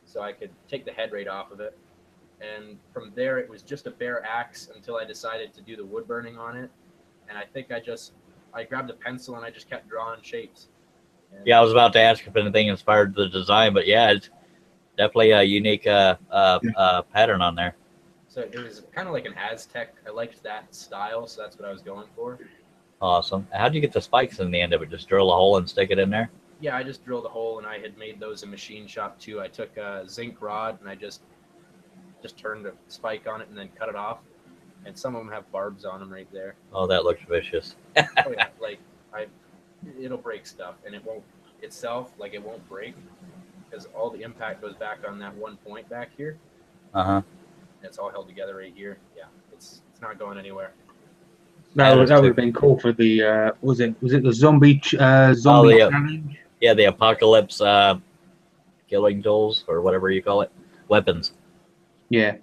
[SPEAKER 7] so I could take the head right off of it. And from there, it was just a bare axe until I decided to do the wood burning on it. And I think I grabbed a pencil and I just kept drawing shapes. And
[SPEAKER 1] yeah, I was about to ask if anything inspired the design, but yeah, it's definitely a unique pattern on there.
[SPEAKER 7] So it was kind of like an Aztec. I liked that style, so that's what I was going for.
[SPEAKER 1] Awesome. How'd you get the spikes in the end of it? Just drill a hole and stick it in there?
[SPEAKER 7] Yeah, I just drilled a hole, and I had made those in machine shop too. I took a zinc rod and I just turned a spike on it and then cut it off. And some of them have barbs on them right there.
[SPEAKER 1] Oh, that looks vicious.
[SPEAKER 7] Oh yeah, like it'll break stuff, and it won't itself, like it won't break because all the impact goes back on that one point back here. It's all held together right here. Yeah, it's not going anywhere.
[SPEAKER 2] That would have been cool for the was it the zombie challenge?
[SPEAKER 1] Yeah, the apocalypse killing tools or whatever you call it, weapons.
[SPEAKER 2] Yeah.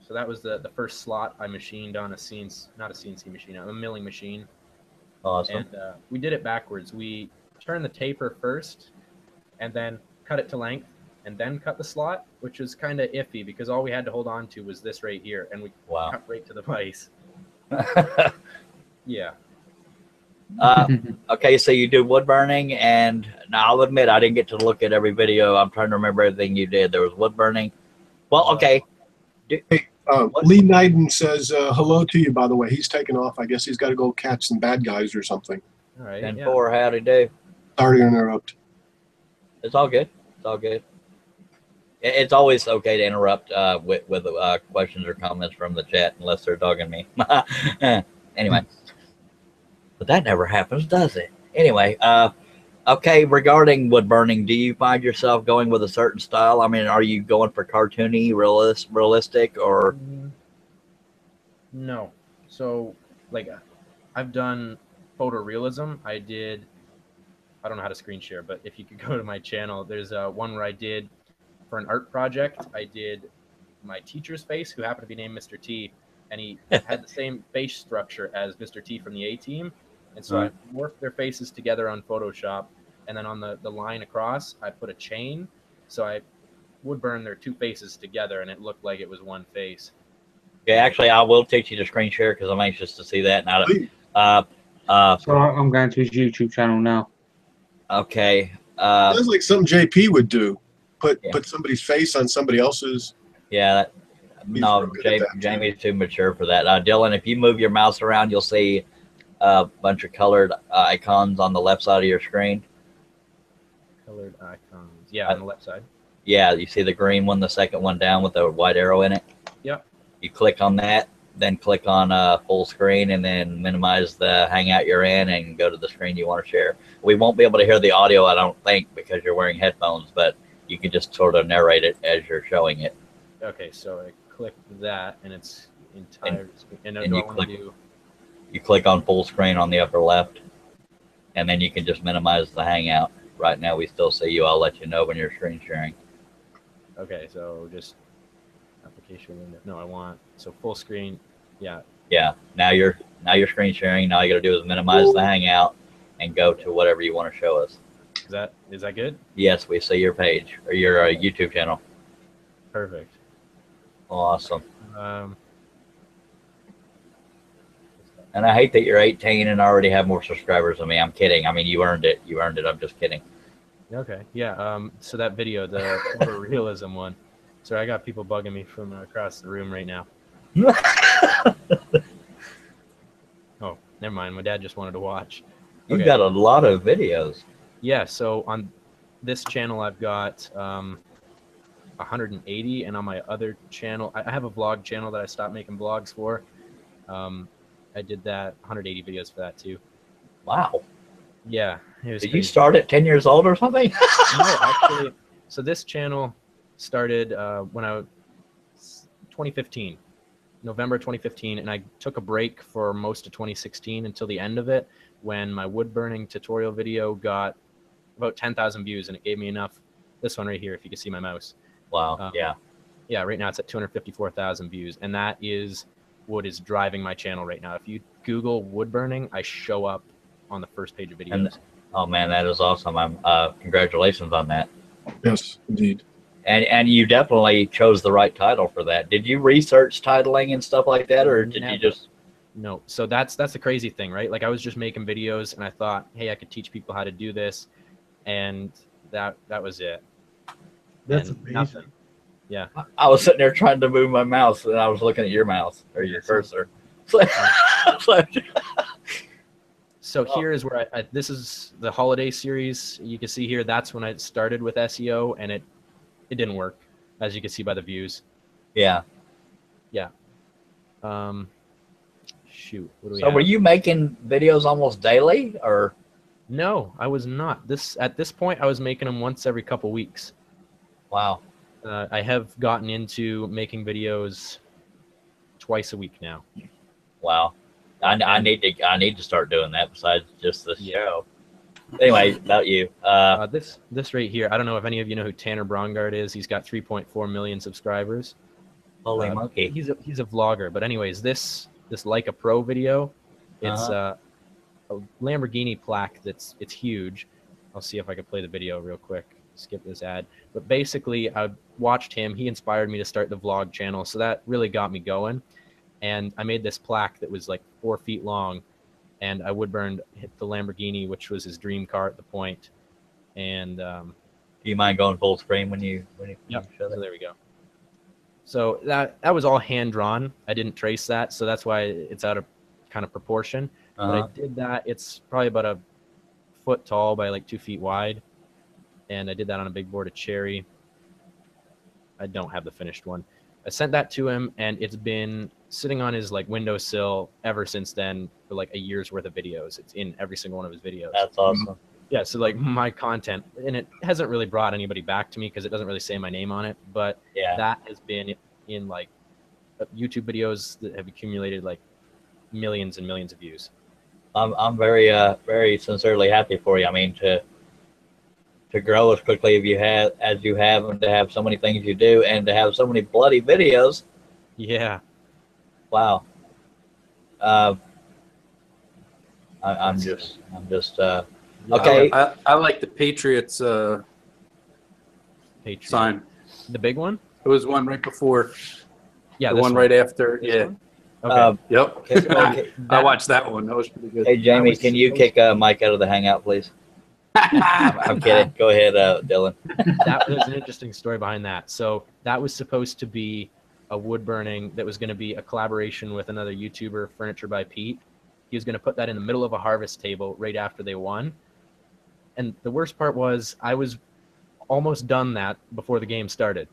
[SPEAKER 7] So that was the first slot I machined on not a CNC machine, a milling machine.
[SPEAKER 1] Awesome.
[SPEAKER 7] And we did it backwards. We turned the taper first, and then cut it to length, and then cut the slot, which was kind of iffy because all we had to hold on to was this right here, and we cut right to the vise. Yeah.
[SPEAKER 1] Okay, so you do wood burning, and now I'll admit I didn't get to look at every video. I'm trying to remember everything you did. There was wood burning. Well, okay.
[SPEAKER 3] Hey, Lee Knighton says hello to you, by the way. He's taken off. I guess he's got to go catch some bad guys or something.
[SPEAKER 7] All right.
[SPEAKER 1] 10-4, howdy do.
[SPEAKER 3] Sorry to interrupt.
[SPEAKER 1] It's all good. It's all good. It's always okay to interrupt with questions or comments from the chat unless they're dogging me. Anyway. But that never happens, does it? Anyway, okay, regarding wood burning, do you find yourself going with a certain style? I mean, are you going for cartoony, realistic, or?
[SPEAKER 7] No. So, like, I've done photorealism. I don't know how to screen share, but if you could go to my channel, there's one where I did, for an art project, I did my teacher's face, who happened to be named Mr. T, and he had the same face structure as Mr. T from the A-Team. And so I morphed their faces together on Photoshop, and then on the line across, I put a chain. So I would burn their two faces together, and it looked like it was one face.
[SPEAKER 1] Yeah, actually, I will teach you to screen share because I'm anxious to see that. Now,
[SPEAKER 2] so I'm going to his YouTube channel now.
[SPEAKER 1] Okay.
[SPEAKER 3] Sounds like something JP would do. Put somebody's face on somebody else's.
[SPEAKER 1] Yeah. No, Jamie's too mature for that. Dylan, if you move your mouse around, you'll see a bunch of colored icons on the left side of your screen.
[SPEAKER 7] Colored icons. Yeah, on the left side.
[SPEAKER 1] Yeah, you see the green one, the second one down with the white arrow in it?
[SPEAKER 7] Yep.
[SPEAKER 1] You click on that, then click on full screen, and then minimize the hangout you're in and go to the screen you want to share. We won't be able to hear the audio, I don't think, because you're wearing headphones, but you can just sort of narrate it as you're showing it.
[SPEAKER 7] Okay, so I click that, and it's entire screen. And
[SPEAKER 1] you click on full screen on the upper left, and then you can just minimize the hangout. Right now, we still see you. I'll let you know when you're screen sharing.
[SPEAKER 7] Okay, so just application window. No, I want so full screen. Yeah.
[SPEAKER 1] Yeah. Now you're screen sharing. Now all you got to do is minimize the hangout and go to whatever you want to show us.
[SPEAKER 7] Is that good?
[SPEAKER 1] Yes, we see your page or your YouTube channel.
[SPEAKER 7] Perfect.
[SPEAKER 1] Awesome. And I hate that you're 18 and already have more subscribers than me. I'm kidding. I mean, you earned it. You earned it. I'm just kidding.
[SPEAKER 7] Okay. Yeah. So that video, the realism one. Sorry, I got people bugging me from across the room right now. Oh, never mind. My dad just wanted to watch.
[SPEAKER 1] You've got a lot of videos.
[SPEAKER 7] Yeah. So on this channel, I've got 180, and on my other channel, I have a vlog channel that I stopped making vlogs for. I did that 180 videos for that too.
[SPEAKER 1] Wow.
[SPEAKER 7] Yeah. It was
[SPEAKER 1] Did
[SPEAKER 7] crazy.
[SPEAKER 1] you start at 10 years old or something?
[SPEAKER 7] No, actually. So this channel started when I was 2015, November 2015, and I took a break for most of 2016 until the end of it when my wood burning tutorial video got about 10,000 views, and it gave me enough. This one right here, if you can see my mouse.
[SPEAKER 1] Wow. Yeah.
[SPEAKER 7] Yeah. Right now it's at 254,000 views, and that is what is driving my channel right now. If you Google wood burning, I show up on the first page of videos.
[SPEAKER 1] And, oh man, that is awesome. I'm congratulations on that.
[SPEAKER 3] Yes, indeed.
[SPEAKER 1] And you definitely chose the right title for that. Did you research titling and stuff like that, or did you just?
[SPEAKER 7] No. So that's the crazy thing, right? Like I was just making videos, and I thought, hey, I could teach people how to do this, and that was it.
[SPEAKER 4] That's
[SPEAKER 7] and
[SPEAKER 4] amazing.
[SPEAKER 7] Nothing. Yeah.
[SPEAKER 1] I was sitting there trying to move my mouse, and I was looking at your mouse or your cursor.
[SPEAKER 7] So here is where this is the holiday series. You can see here, that's when I started with SEO, and it didn't work, as you can see by the views.
[SPEAKER 1] Yeah.
[SPEAKER 7] Yeah. Shoot. What do we
[SPEAKER 1] So
[SPEAKER 7] have?
[SPEAKER 1] were you making videos almost daily, or?
[SPEAKER 7] No, I was not. At this point, I was making them once every couple weeks.
[SPEAKER 1] Wow.
[SPEAKER 7] I have gotten into making videos twice a week now.
[SPEAKER 1] Wow. I need to start doing that besides just the show. Anyway, about you.
[SPEAKER 7] This right here, I don't know if any of you know who Tanner Brongard is. He's got 3.4 million subscribers.
[SPEAKER 1] Holy monkey.
[SPEAKER 7] He's a vlogger. But anyways, this Like a Pro video, it's a Lamborghini plaque it's huge. I'll see if I can play the video real quick. Skip this ad. But basically, I watched him. He inspired me to start the vlog channel, so that really got me going. And I made this plaque that was like 4 feet long, and I wood burned the Lamborghini, which was his dream car at the point. And
[SPEAKER 1] do you mind going full screen when you
[SPEAKER 7] yep.
[SPEAKER 1] show that?
[SPEAKER 7] So there we go. So that was all hand drawn. I didn't trace that, so that's why it's out of kind of proportion. But I did that. It's probably about a foot tall by like 2 feet wide, and I did that on a big board of cherry. I don't have the finished one. I sent that to him, and it's been sitting on his like windowsill ever since then for like a year's worth of videos. It's in every single one of his videos.
[SPEAKER 1] That's awesome.
[SPEAKER 7] Yeah, so like my content, and it hasn't really brought anybody back to me because it doesn't really say my name on it, but that has been in like YouTube videos that have accumulated like millions and millions of views.
[SPEAKER 1] I'm very very sincerely happy for you. I mean, to grow as quickly as you have, and to have so many things you do, and to have so many bloody videos.
[SPEAKER 7] Yeah.
[SPEAKER 1] Wow. I'm just okay.
[SPEAKER 8] I like the Patriots sign.
[SPEAKER 7] The big one?
[SPEAKER 8] It was one right before.
[SPEAKER 7] Yeah,
[SPEAKER 8] the one right after. Yeah.
[SPEAKER 7] Okay.
[SPEAKER 8] Yep. I watched that one. That was pretty good.
[SPEAKER 1] Hey, Jamie, can you kick Mike out of the Hangout, please? I'm kidding. Go ahead, Dylan.
[SPEAKER 7] That was an interesting story behind that. So that was supposed to be a wood burning that was going to be a collaboration with another YouTuber, Furniture by Pete. He was going to put that in the middle of a harvest table right after they won. And the worst part was I was almost done that before the game started.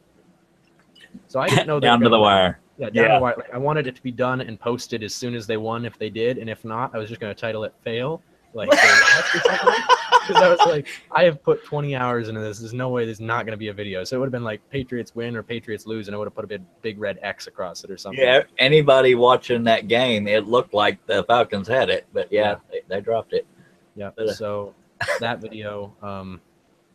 [SPEAKER 7] So I didn't know
[SPEAKER 1] down to the wire.
[SPEAKER 7] Yeah, down to the wire. Like, I wanted it to be done and posted as soon as they won if they did. And if not, I was just going to title it Fail. Like, because I was like, I have put 20 hours into this. There's no way there's not going to be a video. So it would have been like Patriots win or Patriots lose, and I would have put a big red X across it or something.
[SPEAKER 1] Yeah, anybody watching that game, it looked like the Falcons had it, but yeah. They dropped it.
[SPEAKER 7] Yeah. So that video,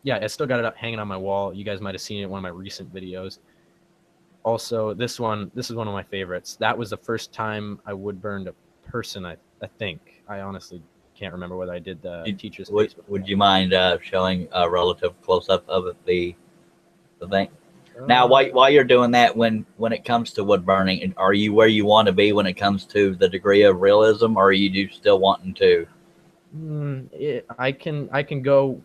[SPEAKER 7] yeah, I still got it up hanging on my wall. You guys might have seen it in one of my recent videos. Also, this is one of my favorites. That was the first time I wood burned a person. I think. I honestly can't remember whether I did the teacher's.
[SPEAKER 1] Would you mind showing a relative close up of the thing? Now, while you're doing that, when it comes to wood burning, are you where you want to be when it comes to the degree of realism, or are you still wanting to?
[SPEAKER 7] I can go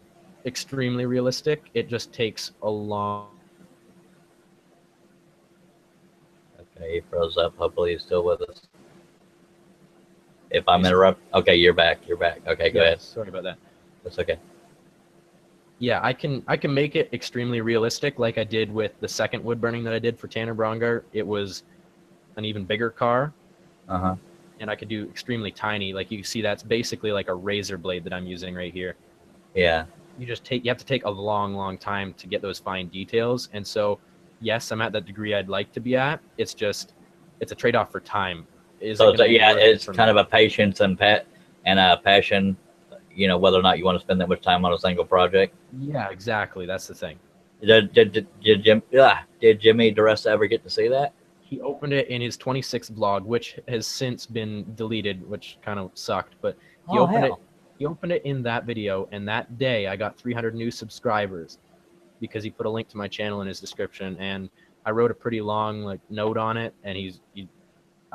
[SPEAKER 7] extremely realistic. It just takes a long.
[SPEAKER 1] Okay, he froze up. Hopefully, he's still with us. If I'm interrupting, okay, you're back. Okay, go ahead.
[SPEAKER 7] Sorry about that.
[SPEAKER 1] That's okay.
[SPEAKER 7] Yeah, I can make it extremely realistic, like I did with the second wood burning that I did for Tanner Brongart. It was an even bigger car. And I could do extremely tiny. Like you can see, that's basically like a razor blade that I'm using right here.
[SPEAKER 1] Yeah.
[SPEAKER 7] You have to take a long time to get those fine details. And so, yes, I'm at that degree I'd like to be at. It's a trade-off for time.
[SPEAKER 1] So it's kind of a patience and a passion, you know, whether or not you want to spend that much time on a single project.
[SPEAKER 7] Yeah, exactly. That's the thing.
[SPEAKER 1] Did Jimmy DeResta ever get to see that?
[SPEAKER 7] He opened it in his 26th vlog, which has since been deleted, which kind of sucked. But he opened it in that video, and that day I got 300 new subscribers because he put a link to my channel in his description, and I wrote a pretty long note on it, and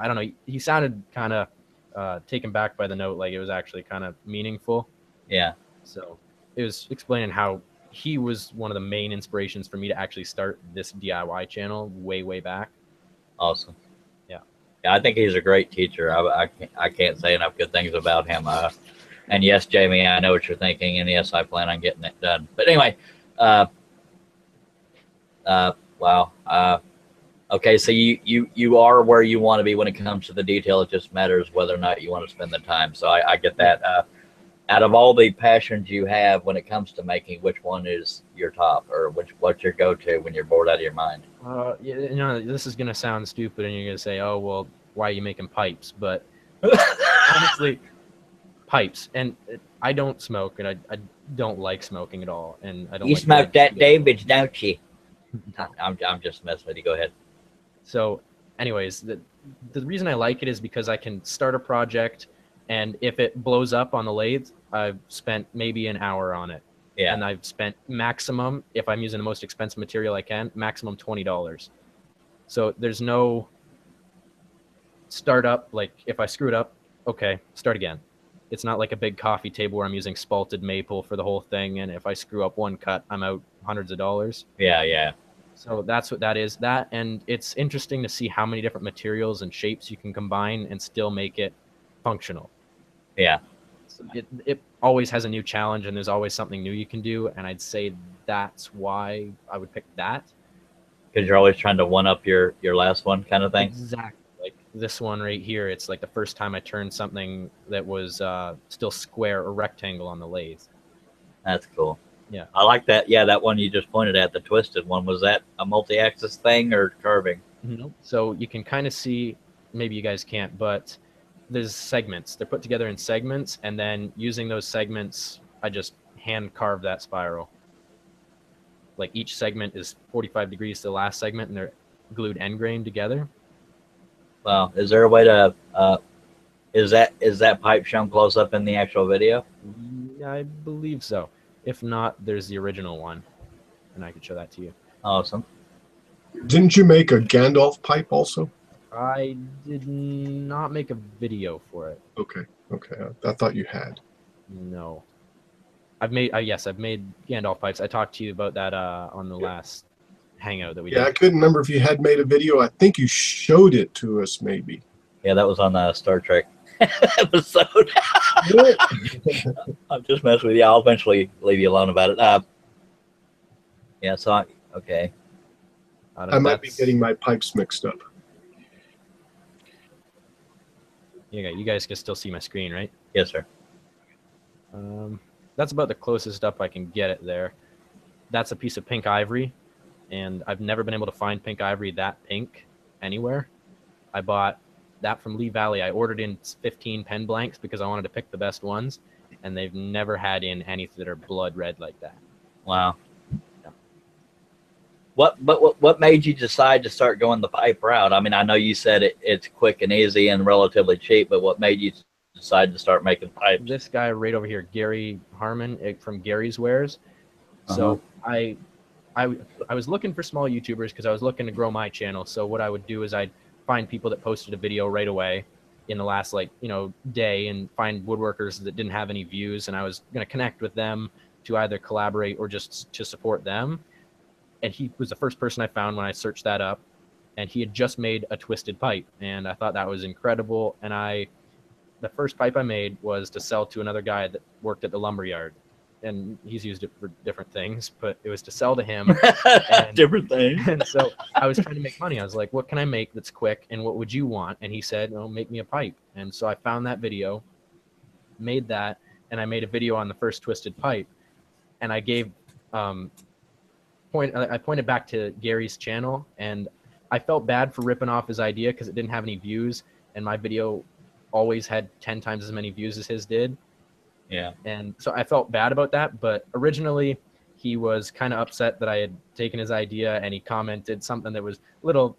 [SPEAKER 7] I don't know, he sounded kind of taken back by the note, like it was actually kind of meaningful.
[SPEAKER 1] Yeah.
[SPEAKER 7] So it was explaining how he was one of the main inspirations for me to actually start this DIY channel way back.
[SPEAKER 1] Awesome.
[SPEAKER 7] Yeah.
[SPEAKER 1] Yeah, I think he's a great teacher. I can't say enough good things about him. And yes, Jamie, I know what you're thinking, and yes, I plan on getting it done. But anyway, wow. Okay, so you are where you want to be when it comes to the detail. It just matters whether or not you want to spend the time. So I get that. Out of all the passions you have when it comes to making, which one is your top, or what's your go-to when you're bored out of your mind?
[SPEAKER 7] You know, this is gonna sound stupid, and you're gonna say, "Oh, well, why are you making pipes?" But honestly, pipes. And I don't smoke, and I don't like smoking at all. And I don't.
[SPEAKER 1] You smoke that David's, don't you? I'm just messing with you. Go ahead.
[SPEAKER 7] So, anyways, the reason I like it is because I can start a project, and if it blows up on the lathe, I've spent maybe an hour on it.
[SPEAKER 1] Yeah.
[SPEAKER 7] And I've spent maximum, if I'm using the most expensive material I can, maximum $20. So there's no startup. Like if I screw it up, okay, start again. It's not like a big coffee table where I'm using spalted maple for the whole thing, and if I screw up one cut, I'm out hundreds of dollars.
[SPEAKER 1] Yeah.
[SPEAKER 7] So that's what that is. That, and it's interesting to see how many different materials and shapes you can combine and still make it functional.
[SPEAKER 1] Yeah.
[SPEAKER 7] So it always has a new challenge, and there's always something new you can do, and I'd say that's why I would pick that.
[SPEAKER 1] Because you're always trying to one up your last one, kind of thing.
[SPEAKER 7] Exactly. Like this one right here, it's like the first time I turned something that was still square or rectangle on the lathe.
[SPEAKER 1] That's cool.
[SPEAKER 7] Yeah,
[SPEAKER 1] I like that. Yeah, that one you just pointed at, the twisted one, was that a multi-axis thing or curving?
[SPEAKER 7] Nope. So you can kind of see, maybe you guys can't, but there's segments. They're put together in segments, and then using those segments, I just hand carve that spiral. Like each segment is 45 degrees to the last segment, and they're glued end grain together.
[SPEAKER 1] Well, is there a way to is that pipe shown close up in the actual video?
[SPEAKER 7] I believe so. If not, there's the original one, and I could show that to you.
[SPEAKER 1] Awesome.
[SPEAKER 3] Didn't you make a Gandalf pipe also?
[SPEAKER 7] I did not make a video for it.
[SPEAKER 3] Okay. I thought you had.
[SPEAKER 7] No. I've made I've made Gandalf pipes. I talked to you about that on the last hangout that we did.
[SPEAKER 3] Yeah, I couldn't remember if you had made a video. I think you showed it to us, maybe.
[SPEAKER 1] Yeah, that was on the Star Trek episode. I'm just messing with you. I'll eventually leave you alone about it. Yeah, so okay.
[SPEAKER 3] I might be getting my pipes mixed up.
[SPEAKER 7] Yeah, you guys can still see my screen, right?
[SPEAKER 1] Yes, sir.
[SPEAKER 7] That's about the closest up I can get it there. That's a piece of pink ivory, and I've never been able to find pink ivory that pink anywhere. I bought that from Lee Valley. I ordered in 15 pen blanks because I wanted to pick the best ones, and they've never had in any that are blood red like that.
[SPEAKER 1] Wow. Yeah. What made you decide to start going the pipe route? I mean, I know you said it's quick and easy and relatively cheap, but what made you decide to start making pipes?
[SPEAKER 7] This guy right over here, Gary Harmon from Gary's Wares. So I was looking for small YouTubers because I was looking to grow my channel. So what I would do is I'd find people that posted a video right away in the last day and find woodworkers that didn't have any views, and I was going to connect with them to either collaborate or just to support them. And he was the first person I found when I searched that up, and he had just made a twisted pipe, and I thought that was incredible. And the first pipe I made was to sell to another guy that worked at the lumberyard, and he's used it for different things, but it was to sell to him.
[SPEAKER 1] Different things.
[SPEAKER 7] And so I was trying to make money. I was like, what can I make that's quick, and what would you want? And he said, make me a pipe. And so I found that video, made that, and I made a video on the first twisted pipe. And I gave I pointed back to Gary's channel, and I felt bad for ripping off his idea because it didn't have any views, and my video always had 10 times as many views as his did.
[SPEAKER 1] Yeah.
[SPEAKER 7] And so I felt bad about that, but originally he was kind of upset that I had taken his idea, and he commented something that was a little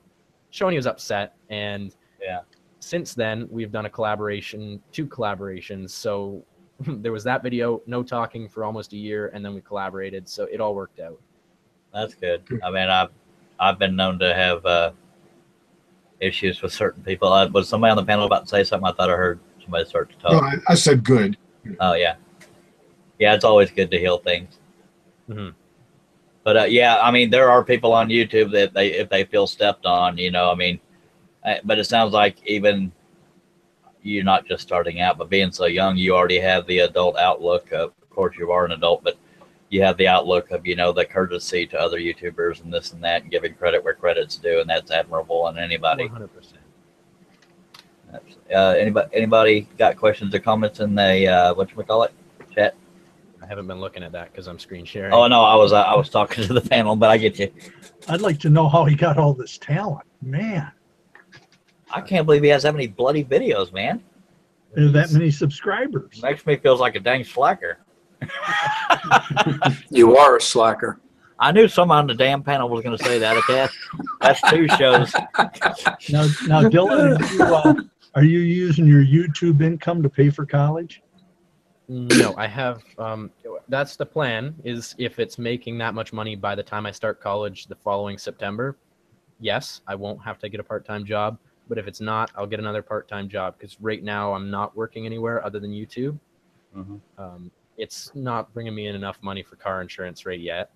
[SPEAKER 7] showing he was upset. And
[SPEAKER 1] yeah,
[SPEAKER 7] since then we've done two collaborations. So there was that video, no talking, for almost a year, and then we collaborated. So it all worked out.
[SPEAKER 1] That's good. I mean, I've been known to have issues with certain people. Was somebody on the panel about to say something? I thought I heard somebody start to talk.
[SPEAKER 3] No, I said good.
[SPEAKER 1] Oh yeah, yeah. It's always good to heal things.
[SPEAKER 7] Mm-hmm.
[SPEAKER 1] But yeah, I mean, there are people on YouTube that if they feel stepped on, I mean, but it sounds like even you're not just starting out, but being so young, you already have the adult outlook. Of course, you are an adult, but you have the outlook of, the courtesy to other YouTubers and this and that, and giving credit where credit's due, and that's admirable in anybody.
[SPEAKER 7] 100%.
[SPEAKER 1] Anybody got questions or comments in the whatchamacallit chat?
[SPEAKER 7] I haven't been looking at that because I'm screen sharing.
[SPEAKER 1] Oh no, I was talking to the panel, but I get you.
[SPEAKER 4] I'd like to know how he got all this talent, man.
[SPEAKER 1] I can't believe he has that many bloody videos, man.
[SPEAKER 4] And that many subscribers.
[SPEAKER 1] Makes me feel like a dang slacker.
[SPEAKER 8] You are a slacker.
[SPEAKER 1] I knew someone on the damn panel was going to say that. Okay, that's 2 shows.
[SPEAKER 4] Now, Dylan, are you using your YouTube income to pay for college?
[SPEAKER 7] No, I have. That's the plan. Is if it's making that much money by the time I start college the following September, yes, I won't have to get a part-time job. But if it's not, I'll get another part-time job, because right now I'm not working anywhere other than YouTube.
[SPEAKER 1] Mm-hmm.
[SPEAKER 7] It's not bringing me in enough money for car insurance right yet.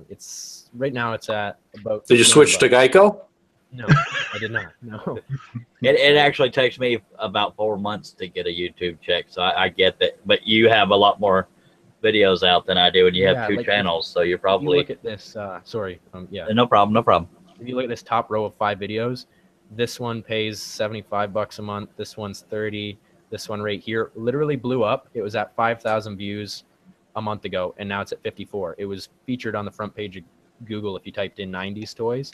[SPEAKER 7] It's right now it's at about.
[SPEAKER 8] Did you switch to Geico?
[SPEAKER 7] No, I did not. No.
[SPEAKER 1] It actually takes me about 4 months to get a YouTube check, so I get that. But you have a lot more videos out than I do, and you have 2 channels, so you're probably.
[SPEAKER 7] You look at this. Sorry. Yeah.
[SPEAKER 1] No problem. No problem.
[SPEAKER 7] If you look at this top row of 5 videos, this one pays $75 a month. This one's 30. This one right here literally blew up. It was at 5,000 views a month ago, and now it's at 54. It was featured on the front page of Google if you typed in 90s toys.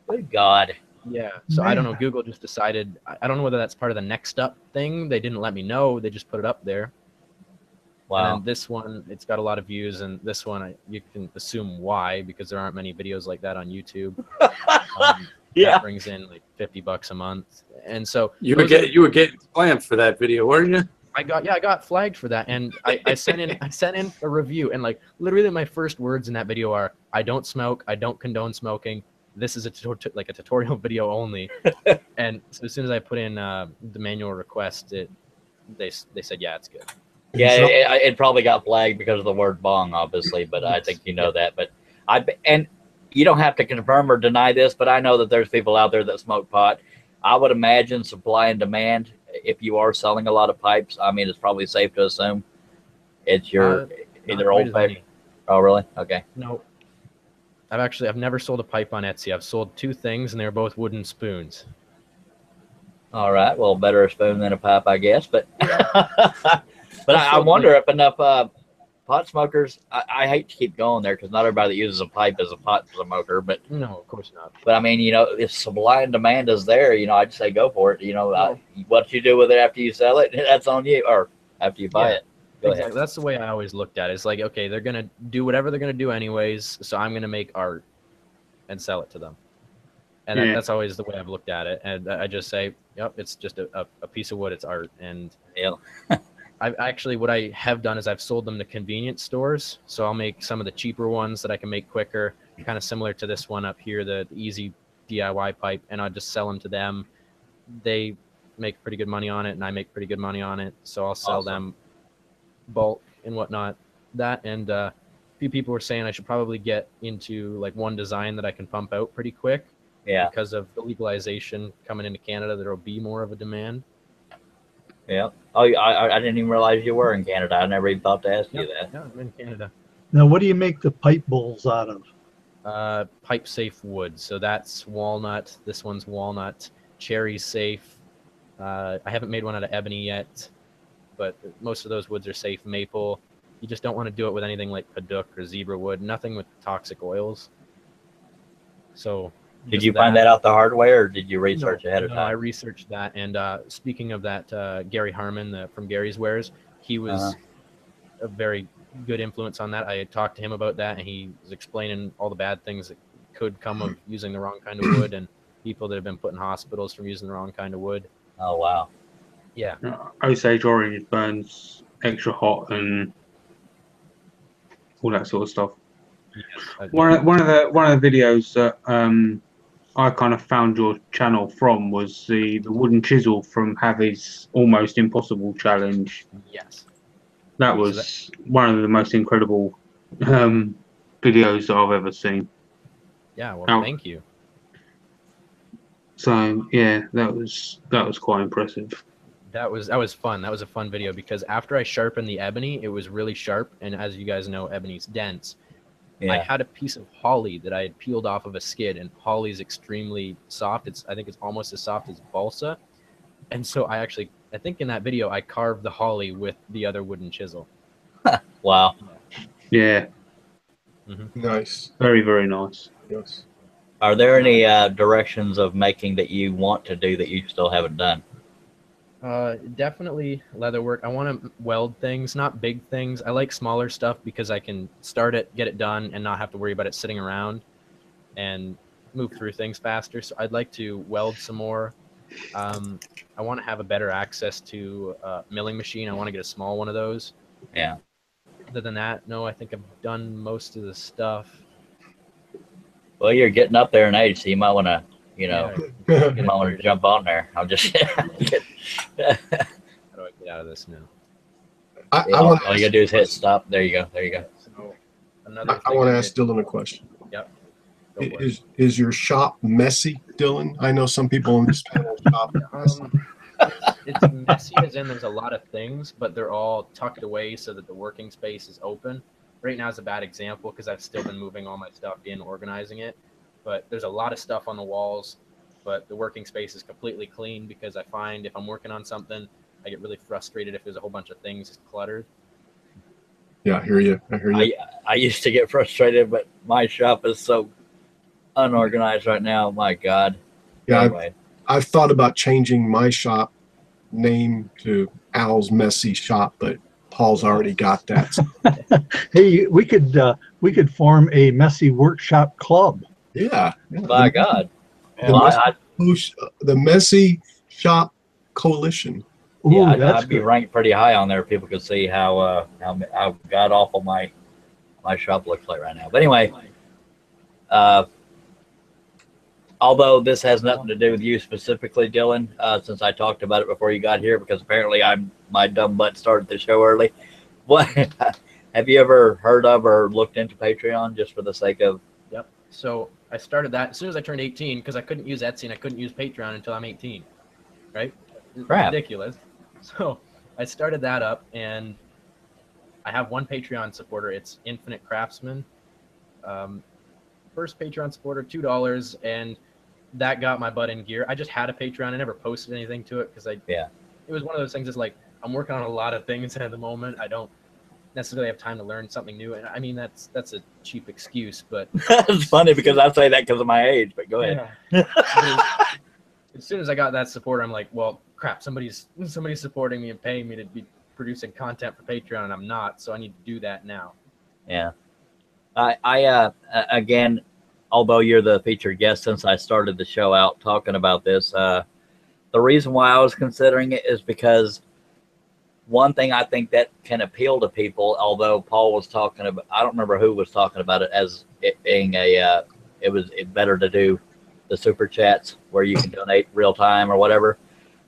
[SPEAKER 1] Good God.
[SPEAKER 7] Yeah. So I don't know. Google just decided. I don't know whether that's part of the next up thing. They didn't let me know. They just put it up there.
[SPEAKER 1] Wow.
[SPEAKER 7] And this one, it's got a lot of views, and this one, you can assume why, because there aren't many videos like that on YouTube.
[SPEAKER 1] Yeah.
[SPEAKER 7] That brings in like $50 a month, and so
[SPEAKER 8] you were getting slammed for that video, weren't you?
[SPEAKER 7] I got flagged for that, and I sent in a review, and like literally my first words in that video are, "I don't smoke. I don't condone smoking. This is a tutorial video only." And so as soon as I put in the manual request, they said, yeah, it's good.
[SPEAKER 1] Yeah, it probably got flagged because of the word bong, obviously, but I think you know that. But and you don't have to confirm or deny this, but I know that there's people out there that smoke pot. I would imagine supply and demand, if you are selling a lot of pipes, I mean, it's probably safe to assume it's your either old fashioned. Oh, really? Okay.
[SPEAKER 7] No. I've never sold a pipe on Etsy. I've sold 2 things, and they were both wooden spoons.
[SPEAKER 1] All right. Well, better a spoon than a pipe, I guess. But
[SPEAKER 8] I've
[SPEAKER 1] I
[SPEAKER 8] sold,
[SPEAKER 1] wonder
[SPEAKER 8] like,
[SPEAKER 1] if enough pot smokers. I hate to keep going there because not everybody that uses a pipe is a pot smoker, but
[SPEAKER 7] No, of course not.
[SPEAKER 1] I mean, if supply and demand is there, I'd say go for it. What you do with it after you sell it, that's on you, or after you buy it. Go
[SPEAKER 7] Exactly.
[SPEAKER 1] ahead.
[SPEAKER 7] That's the way I always looked at it. It's like, okay, they're gonna do whatever they're gonna do anyways, so I'm gonna make art and sell it to them. And that's always the way I've looked at it. And I just say, yep, it's just a piece of wood. It's art. And I've actually, what I have done is I've sold them to convenience stores. So I'll make some of the cheaper ones that I can make quicker, kind of similar to this one up here, the easy DIY pipe, and I'll just sell them to them. They make pretty good money on it, and I make pretty good money on it. So I'll sell them bulk and whatnot. That, and a few people were saying I should probably get into like one design that I can pump out pretty quick.
[SPEAKER 1] Yeah.
[SPEAKER 7] Because of the legalization coming into Canada, there will be more of a demand.
[SPEAKER 1] Yeah. Oh, I didn't even realize you were in Canada. I never even thought to ask you that.
[SPEAKER 7] Yeah, I'm in Canada.
[SPEAKER 4] Now, what do you make the pipe bowls out of?
[SPEAKER 7] Pipe safe wood. So that's walnut. This one's walnut. Cherry safe. I haven't made one out of ebony yet, but most of those woods are safe. Maple. You just don't want to do it with anything like paduk or zebra wood. Nothing with toxic oils. So.
[SPEAKER 1] Did you find that out the hard way, or did you research ahead of time?
[SPEAKER 7] I researched that. And speaking of that, Gary Harmon from Gary's Wares, he was a very good influence on that. I had talked to him about that, and he was explaining all the bad things that could come of using the wrong kind of wood, and people that have been put in hospitals from using the wrong kind of wood.
[SPEAKER 1] Oh, wow.
[SPEAKER 7] Yeah.
[SPEAKER 2] Osage orange burns extra hot and all that sort of stuff.
[SPEAKER 7] Yes,
[SPEAKER 2] One of the videos that I kind of found your channel from was the wooden chisel from Javi's Almost Impossible challenge.
[SPEAKER 7] Yes.
[SPEAKER 2] That was one of the most incredible videos that I've ever seen.
[SPEAKER 7] Yeah, well, thank you.
[SPEAKER 2] So yeah, that was quite impressive.
[SPEAKER 7] That was fun. That was a fun video because after I sharpened the ebony, it was really sharp, and as you guys know, ebony's dense. Yeah. I had a piece of holly that I had peeled off of a skid, and holly's extremely soft. I think it's almost as soft as balsa. And so I think in that video, I carved the holly with the other wooden chisel.
[SPEAKER 1] Wow.
[SPEAKER 2] Yeah.
[SPEAKER 7] Mm-hmm.
[SPEAKER 3] Nice.
[SPEAKER 2] Very, very nice.
[SPEAKER 3] Yes.
[SPEAKER 1] Are there any directions of making that you want to do that you still haven't done?
[SPEAKER 7] Definitely leather work. I want to weld things, not big things. I like smaller stuff because I can start it, get it done, and not have to worry about it sitting around and move through things faster. So I'd like to weld some more. I want to have a better access to a milling machine. I want to get a small one of those.
[SPEAKER 1] Yeah.
[SPEAKER 7] Other than that, no, I think I've done most of the stuff.
[SPEAKER 1] Well, you're getting up there in age, so you might want to, you might want to jump on there. I'm just.
[SPEAKER 7] How do I get out of this now?
[SPEAKER 1] All you gotta do is hit stop. There you go. There you go.
[SPEAKER 7] So
[SPEAKER 3] I want to ask Dylan a question.
[SPEAKER 7] Yep.
[SPEAKER 3] Is your shop messy, Dylan? I know some people in this panel shop.
[SPEAKER 7] It's messy as in there's a lot of things, but they're all tucked away so that the working space is open. Right now is a bad example because I've still been moving all my stuff in, organizing it. But there's a lot of stuff on the walls, but the working space is completely clean because I find if I'm working on something, I get really frustrated if there's a whole bunch of things cluttered.
[SPEAKER 3] Yeah, I hear you.
[SPEAKER 1] I used to get frustrated, but my shop is so unorganized right now. My God.
[SPEAKER 3] Yeah,
[SPEAKER 1] anyway.
[SPEAKER 3] I've thought about changing my shop name to Al's Messy Shop, but Paul's already got that.
[SPEAKER 4] Hey, we could form a messy workshop club.
[SPEAKER 3] Yeah.
[SPEAKER 1] My God.
[SPEAKER 3] The Messy Shop Coalition.
[SPEAKER 4] Ooh,
[SPEAKER 1] yeah, I'd be ranked pretty high on there. People could see how god awful my shop looks like right now. But anyway, although this has nothing to do with you specifically, Dylan, since I talked about it before you got here, because apparently my dumb butt started the show early. What have you ever heard of or looked into Patreon just for the sake of?
[SPEAKER 7] Yep. So I started that as soon as I turned 18 because I couldn't use Etsy and I couldn't use Patreon until I'm 18. Right?
[SPEAKER 1] Crap.
[SPEAKER 7] Ridiculous. So I started that up, and I have one Patreon supporter. It's Infinite Craftsman. First Patreon supporter, $2, and that got my butt in gear. I just had a Patreon. I never posted anything to it because it was one of those things that's like, I'm working on a lot of things at the moment. I don't necessarily have time to learn something new. And I mean, that's a cheap excuse, but
[SPEAKER 1] it's funny because I say that because of my age, but go ahead.
[SPEAKER 7] Yeah. As soon as I got that support, I'm like, well, crap, somebody's supporting me and paying me to be producing content for Patreon, and I'm not, so I need to do that now.
[SPEAKER 1] Yeah. I again, although you're the featured guest since I started the show out talking about this, the reason why I was considering it is because one thing I think that can appeal to people, although Paul was talking about, I don't remember who was talking about it as it being it better to do the super chats where you can donate real time or whatever.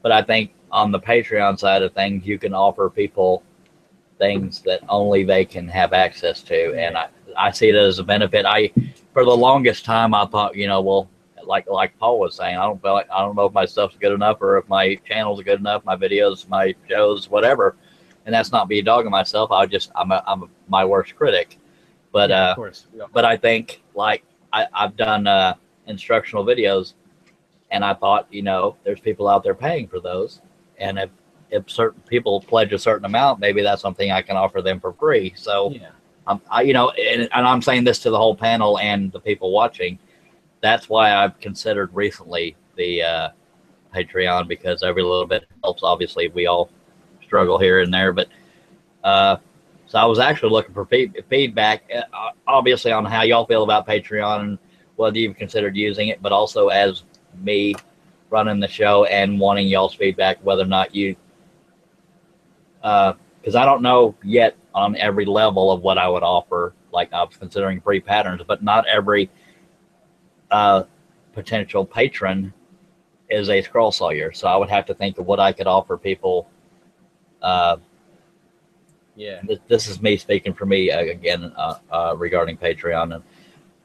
[SPEAKER 1] But I think on the Patreon side of things, you can offer people things that only they can have access to. And I see it as a benefit. For the longest time, I thought, well, like Paul was saying, I don't know if my stuff's good enough or if my channel's good enough, my videos, my shows, whatever. And that's not me dogging myself. I'm my worst critic. But
[SPEAKER 7] of course.
[SPEAKER 1] But I think I've done instructional videos, and I thought, there's people out there paying for those, and if certain people pledge a certain amount, maybe that's something I can offer them for free. So, and I'm saying this to the whole panel and the people watching. That's why I've considered recently the Patreon, because every little bit helps. Obviously, we all struggle here and there, but so I was actually looking for feedback, obviously, on how y'all feel about Patreon and whether you've considered using it, but also as me running the show and wanting y'all's feedback, whether or not you, because I don't know yet on every level of what I would offer. Like, I was considering free patterns, but not every potential patron is a scroll sawyer. So I would have to think of what I could offer people. This is me speaking for me again regarding Patreon, and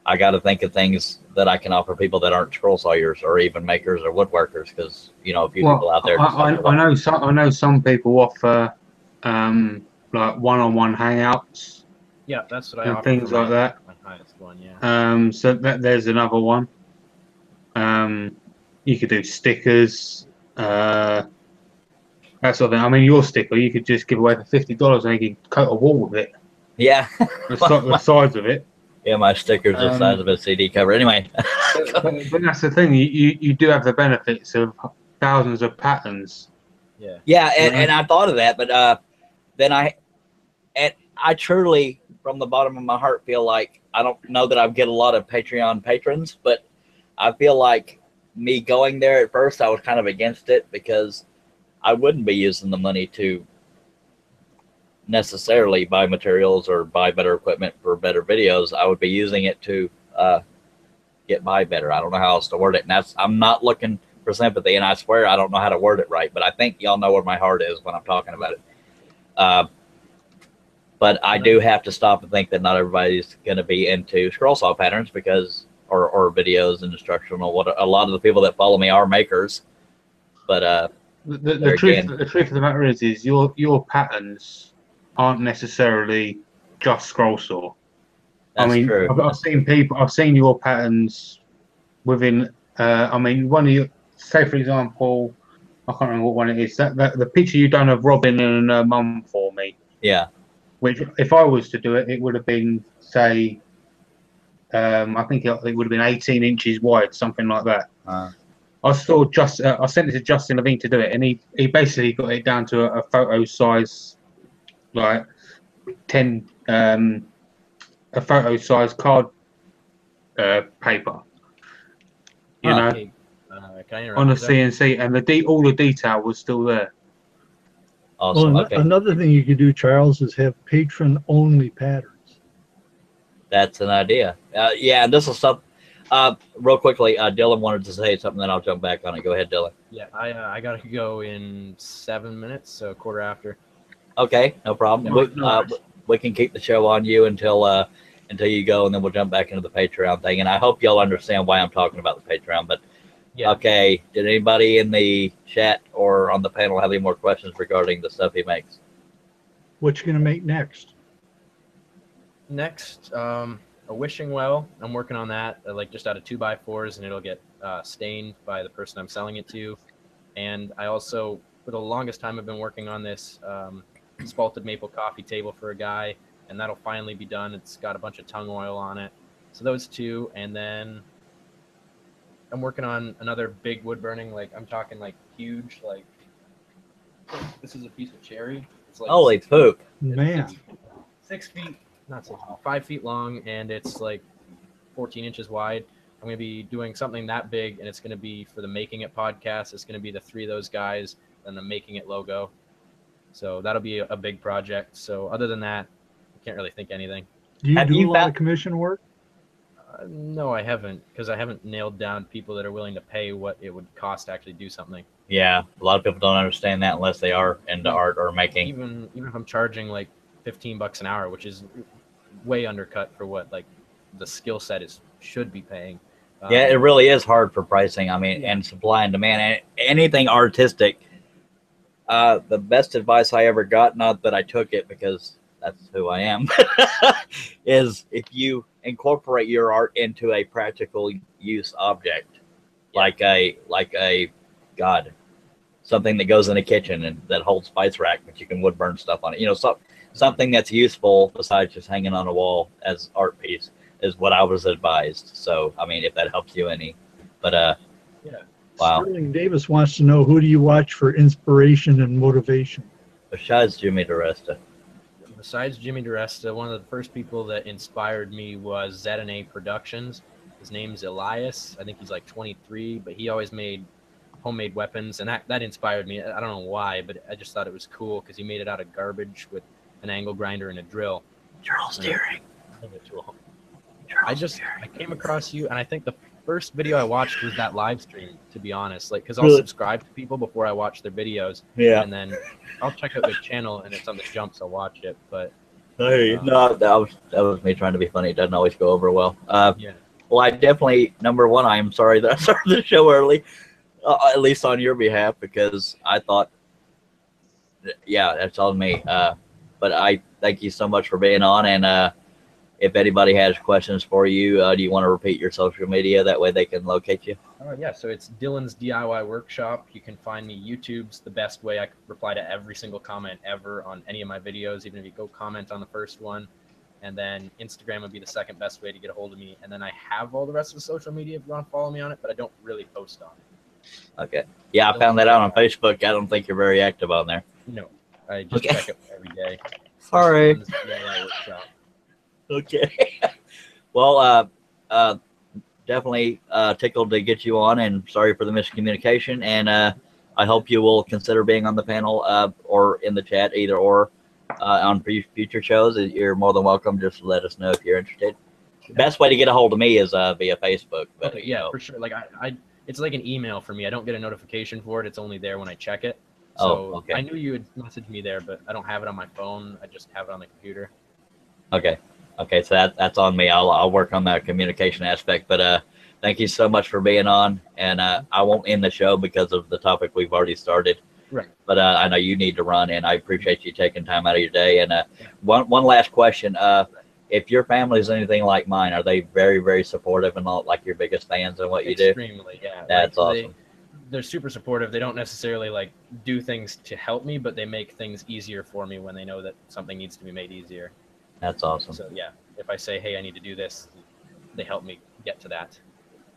[SPEAKER 1] I got to think of things that I can offer people that aren't scroll sawyers or even makers or woodworkers, because a few people out there.
[SPEAKER 2] I know some people offer like one-on-one hangouts.
[SPEAKER 7] Yeah, that's what I
[SPEAKER 2] and
[SPEAKER 7] offer.
[SPEAKER 2] Things like that.
[SPEAKER 7] My highest one, yeah.
[SPEAKER 2] So there's another one. You could do stickers. That sort of thing. I mean, your sticker, you could just give away for $50 and you could coat a wall with it.
[SPEAKER 1] Yeah.
[SPEAKER 2] The size of it.
[SPEAKER 1] Yeah, my sticker's the size of a CD cover. Anyway.
[SPEAKER 2] but that's the thing. You do have the benefits of thousands of patterns.
[SPEAKER 7] Yeah.
[SPEAKER 1] Yeah, and I thought of that, but then I truly, from the bottom of my heart, feel like I don't know that I get a lot of Patreon patrons, but I feel like me going there at first, I was kind of against it because I wouldn't be using the money to necessarily buy materials or buy better equipment for better videos. I would be using it to get by better. I don't know how else to word it. And I'm not looking for sympathy, and I swear I don't know how to word it right, but I think y'all know where my heart is when I'm talking about it. But I do have to stop and think that not everybody's going to be into scroll saw patterns because, or videos and instructional. What a lot of the people that follow me are makers, but
[SPEAKER 2] the truth of the matter is your patterns aren't necessarily just scroll saw.
[SPEAKER 1] That's true.
[SPEAKER 2] I've seen your patterns within. I mean, one of your, say for example, I can't remember what one it is. That the picture you done of Robin and her mum for me.
[SPEAKER 1] Yeah.
[SPEAKER 2] Which, if I was to do it, it would have been, say, I think it would have been 18 inches wide, something like that. I saw I sent it to Justin Levine to do it, and he basically got it down to a photo size, like 10, a photo size card paper. You know, on the CNC, and all the detail was still there.
[SPEAKER 1] Awesome.
[SPEAKER 4] Well, another thing you could do, Charles, is have patron-only patterns.
[SPEAKER 1] That's an idea. Yeah, this is something. Real quickly, Dylan wanted to say something, then I'll jump back on it. Go ahead, Dylan.
[SPEAKER 7] Yeah, I gotta go in 7 minutes, so quarter after.
[SPEAKER 1] Okay, no problem. We can keep the show on you until you go, and then we'll jump back into the Patreon thing. And I hope y'all understand why I'm talking about the Patreon. But yeah. Okay, did anybody in the chat or on the panel have any more questions regarding the stuff he makes?
[SPEAKER 4] What you gonna make next?
[SPEAKER 7] Next, a wishing well. I'm working on that, like just out of 2x4s, and it'll get stained by the person I'm selling it to. And I also for the longest time I've been working on this spalted maple coffee table for a guy, and that'll finally be done. It's got a bunch of tung oil on it. So those two, and then I'm working on another big wood burning. Like I'm talking like huge, like this is a piece of cherry. It's like
[SPEAKER 1] holy poop,
[SPEAKER 4] man!
[SPEAKER 7] 6 feet, not 6 feet, 5 feet long, and it's like 14 inches wide. I'm going to be doing something that big, and it's going to be for the Making It podcast. It's going to be the three of those guys and the Making It logo. So that'll be a big project. So other than that, I can't really think anything.
[SPEAKER 4] Do you do a lot of commission work?
[SPEAKER 7] No, I haven't, because I haven't nailed down people that are willing to pay what it would cost to actually do something.
[SPEAKER 1] Yeah, a lot of people don't understand that unless they are into art or making.
[SPEAKER 7] Even if I'm charging like $15 an hour, which is way undercut for what like the skill set should be paying.
[SPEAKER 1] Yeah, it really is hard for pricing. I mean, and supply and demand, and anything artistic. The best advice I ever got, not that I took it because that's who I am, is if you incorporate your art into a practical use object, like a something that goes in the kitchen and that holds spice rack, but you can wood burn stuff on it. You know, something that's useful besides just hanging on a wall as art piece is what I was advised. So, I mean, if that helps you any, but
[SPEAKER 4] yeah.
[SPEAKER 1] Wow.
[SPEAKER 4] Sterling Davis wants to know, who do you watch for inspiration and motivation?
[SPEAKER 1] Besides Jimmy DiResta.
[SPEAKER 7] Besides Jimmy DiResta, one of the first people that inspired me was ZNA Productions. His name's Elias. I think he's like 23, but he always made homemade weapons, and that inspired me. I don't know why, but I just thought it was cool because he made it out of garbage with an angle grinder and a drill.
[SPEAKER 1] Drill steering.
[SPEAKER 7] I came across you, and I think the first video I watched was that live stream, to be honest, like because I'll subscribe to people before I watch their videos, and then I'll check out their channel, and if something jumps, I'll watch it. But
[SPEAKER 1] no, that was me trying to be funny. It doesn't always go over well. Well, I definitely, number one, I'm sorry that I started the show early, at least on your behalf, because I thought, that's on me. But I thank you so much for being on, and if anybody has questions for you, do you want to repeat your social media? That way they can locate you.
[SPEAKER 7] Yeah, so it's Dylan's DIY Workshop. You can find me. YouTube's the best way. I reply to every single comment ever on any of my videos, even if you go comment on the first one. And then Instagram would be the second best way to get a hold of me. And then I have all the rest of the social media if you want to follow me on it, but I don't really post on it.
[SPEAKER 1] Okay. Yeah, I found that out on Facebook. I don't think you're very active on there.
[SPEAKER 7] No, I just check it every day.
[SPEAKER 1] Sorry.
[SPEAKER 7] DIY Workshop.
[SPEAKER 1] Okay. Well, definitely tickled to get you on, and sorry for the miscommunication. And I hope you will consider being on the panel or in the chat, either or, on future shows. You're more than welcome. Just let us know if you're interested. The best way to get a hold of me is via Facebook. But,
[SPEAKER 7] okay, yeah, for sure. Like it's like an email for me. I don't get a notification for it. It's only there when I check it. So
[SPEAKER 1] okay.
[SPEAKER 7] I knew you would message me there, but I don't have it on my phone. I just have it on the computer.
[SPEAKER 1] Okay. Okay, so that's on me. I'll work on that communication aspect. But thank you so much for being on. And I won't end the show because of the topic we've already started.
[SPEAKER 7] Right.
[SPEAKER 1] But I know you need to run, and I appreciate you taking time out of your day. And one last question: if your family is anything like mine, are they very, very supportive and not like your biggest fans in what you do?
[SPEAKER 7] Extremely, yeah.
[SPEAKER 1] That's awesome.
[SPEAKER 7] They're super supportive. They don't necessarily like do things to help me, but they make things easier for me when they know that something needs to be made easier.
[SPEAKER 1] That's awesome.
[SPEAKER 7] So yeah, if I say, hey, I need to do this, they help me get to that.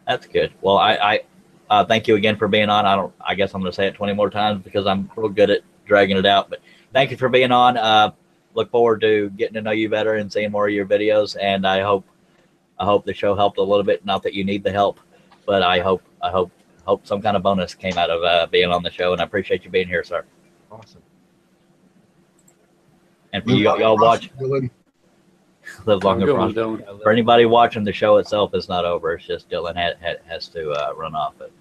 [SPEAKER 1] That's good. Well, I thank you again for being on. I guess I'm going to say it 20 more times because I'm real good at dragging it out. But thank you for being on. Look forward to getting to know you better and seeing more of your videos. And I hope the show helped a little bit. Not that you need the help, but I hope some kind of bonus came out of being on the show. And I appreciate you being here, sir.
[SPEAKER 7] Awesome.
[SPEAKER 1] And for y'all watch. Live long and prosper. For anybody watching, the show itself is not over. It's just Dylan has to run off it.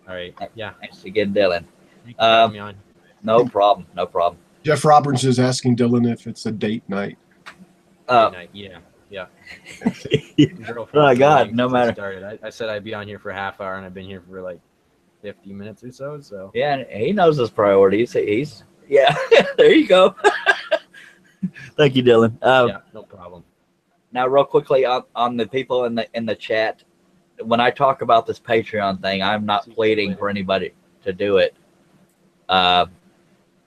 [SPEAKER 7] All right. Yeah.
[SPEAKER 1] Thanks again, Dylan.
[SPEAKER 7] Thank you for having me on.
[SPEAKER 1] No problem. No problem.
[SPEAKER 3] Jeff Roberts is asking Dylan if it's a date night.
[SPEAKER 7] Night. Yeah.
[SPEAKER 1] Oh God, no matter.
[SPEAKER 7] Started. I said I'd be on here for a half hour, and I've been here for like 50 minutes or so. So
[SPEAKER 1] yeah, and he knows his priorities. He's there you go. Thank you, Dylan.
[SPEAKER 7] Yeah, no problem.
[SPEAKER 1] Now, real quickly on the people in the chat, when I talk about this Patreon thing, I'm not pleading for anybody to do it.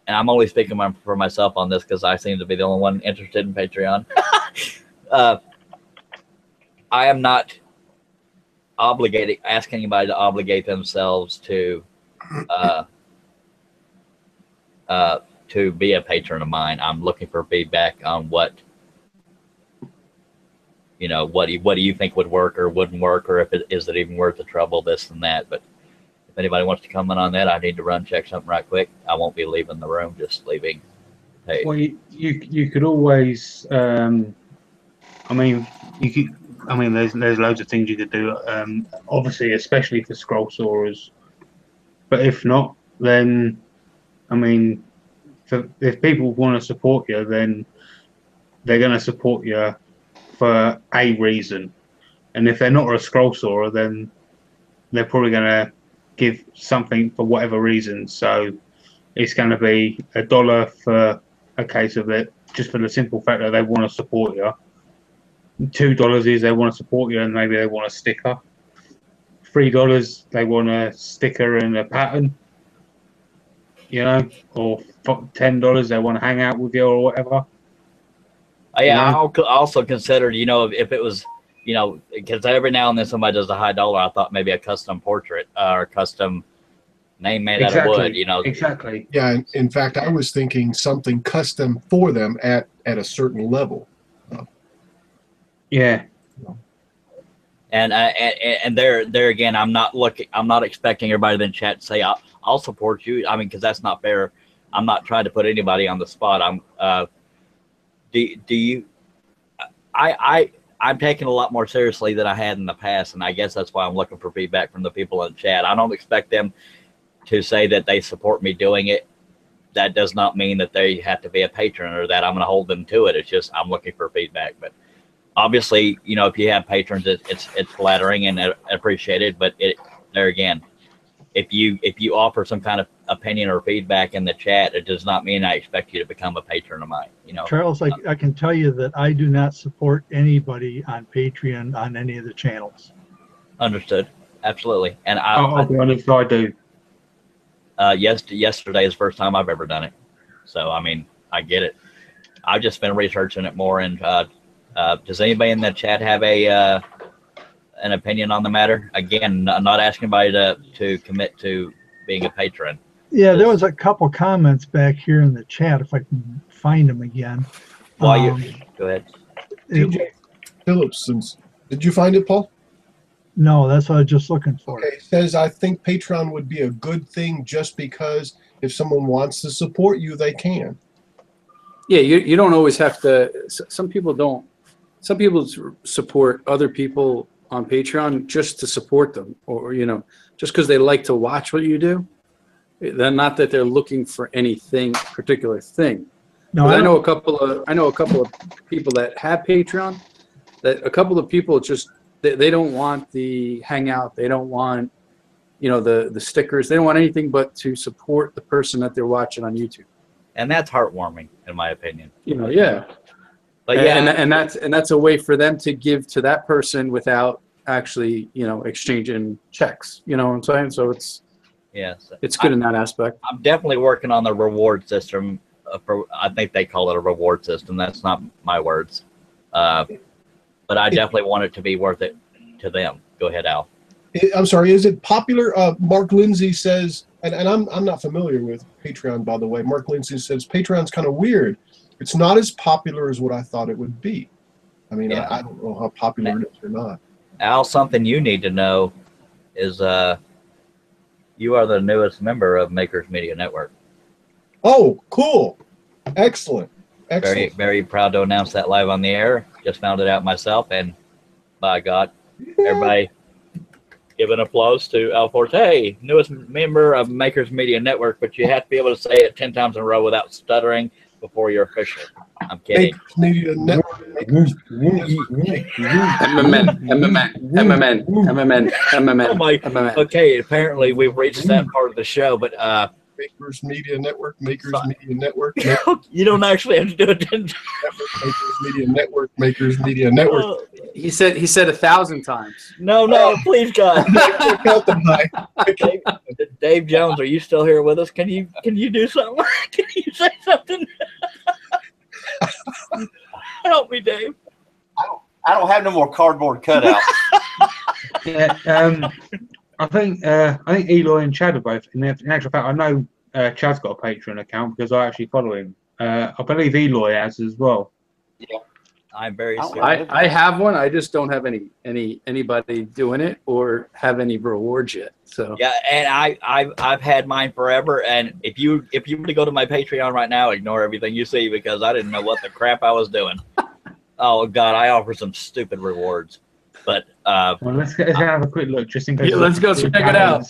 [SPEAKER 1] and I'm only speaking for myself on this because I seem to be the only one interested in Patreon. I am not asking anybody to obligate themselves to be a patron of mine. I'm looking for feedback on what do you think would work or wouldn't work, or if it is it even worth the trouble, this and that. But if anybody wants to comment on that, I need to check something right quick. I won't be leaving the room, just leaving. Hey.
[SPEAKER 2] Well, you could always, there's loads of things you could do. Obviously, especially for scroll sorers. But if not, then, if people want to support you, then they're going to support you for a reason. And if they're not a scroll sorer, then they're probably going to give something for whatever reason. So it's going to be $1 for a case of it, just for the simple fact that they want to support you. $2 is they want to support you and maybe they want a sticker. $3 they want a sticker and a pattern, or $10 they want to hang out with you or whatever.
[SPEAKER 1] Yeah, I also considered, if it was, because every now and then somebody does a high dollar, I thought maybe a custom portrait or custom name made out of wood,
[SPEAKER 2] Exactly.
[SPEAKER 3] Yeah, in fact, I was thinking something custom for them at a certain level.
[SPEAKER 2] Yeah.
[SPEAKER 1] And there again, I'm not expecting everybody in the chat to say I'll support you. Because that's not fair. I'm not trying to put anybody on the spot. I'm taking a lot more seriously than I had in the past, and I guess that's why I'm looking for feedback from the people in the chat. I don't expect them to say that they support me doing it. That does not mean that they have to be a patron or that I'm going to hold them to it. It's just I'm looking for feedback. But obviously, if you have patrons, it's flattering and appreciated. But there again, if you offer some kind of opinion or feedback in the chat, it does not mean I expect you to become a patron of mine.
[SPEAKER 4] Charles, I can tell you that I do not support anybody on Patreon on any of the channels.
[SPEAKER 1] Understood. Absolutely. And
[SPEAKER 2] I'll be honest, I do.
[SPEAKER 1] Yesterday is the first time I've ever done it. So, I get it. I've just been researching it more. And does anybody in the chat have an opinion on the matter? Again, I'm not asking anybody to commit to being a patron.
[SPEAKER 4] Yeah, there was a couple comments back here in the chat, if I can find them again.
[SPEAKER 1] Go ahead.
[SPEAKER 3] TJ Phillips, did you find it, Paul?
[SPEAKER 4] No, that's what I was just looking for.
[SPEAKER 3] Okay, it says, I think Patreon would be a good thing just because if someone wants to support you, they can.
[SPEAKER 8] Yeah, you don't always have to. Some people don't. Some people support other people on Patreon just to support them, or just because they like to watch what you do. They're not that they're looking for anything particular thing. No, I know a couple of people that have Patreon. That a couple of people just they don't want the hangout. They don't want the stickers. They don't want anything but to support the person that they're watching on YouTube.
[SPEAKER 1] And that's heartwarming, in my opinion.
[SPEAKER 8] Yeah. But yeah, and that's a way for them to give to that person without actually, exchanging checks. You know what I'm saying? So it's good in that aspect.
[SPEAKER 1] I'm definitely working on the reward system. I think they call it a reward system. That's not my words, but I definitely want it to be worth it to them. Go ahead, Al.
[SPEAKER 3] I'm sorry. Is it popular? Mark Lindsay says, and I'm not familiar with Patreon, by the way. Mark Lindsay says Patreon's kind of weird. It's not as popular as what I thought it would be. I don't know how popular it is or not.
[SPEAKER 1] Al, something you need to know is you are the newest member of Makers Media Network.
[SPEAKER 3] Oh, cool. Excellent.
[SPEAKER 1] Very, very proud to announce that live on the air. Just found it out myself, and by God, everybody give an applause to Al Forte, newest member of Makers Media Network, but you have to be able to say it 10 times in a row without stuttering before you're official. I'm kidding.
[SPEAKER 3] Makers Media Network.
[SPEAKER 1] Oh my. Okay, apparently we've reached that part of the show, but
[SPEAKER 3] Makers Media Network, Makers Media Network,
[SPEAKER 1] You don't actually have to do it.
[SPEAKER 3] Makers Media Network, Makers Media Network.
[SPEAKER 1] Oh,
[SPEAKER 8] He said 1,000 times.
[SPEAKER 1] no, please God.
[SPEAKER 3] Count them high.
[SPEAKER 1] Dave Jones, are you still here with us? Can you do something? Can you say something? Help me, Dave.
[SPEAKER 5] I don't have no more cardboard cutouts.
[SPEAKER 2] Yeah, I think Eloy and Chad are both. In actual fact, I know Chad's got a Patreon account because I actually follow him. I believe Eloy has as well.
[SPEAKER 5] Yeah,
[SPEAKER 1] I'm very serious.
[SPEAKER 8] I have one. I just don't have anybody doing it or have any rewards yet. So
[SPEAKER 1] Yeah, and I've had mine forever. And if you were to go to my Patreon right now, ignore everything you see because I didn't know what the crap I was doing. Oh God, I offer some stupid rewards. But
[SPEAKER 2] well, let's have a quick look just in case.
[SPEAKER 8] yeah, let's go check it out.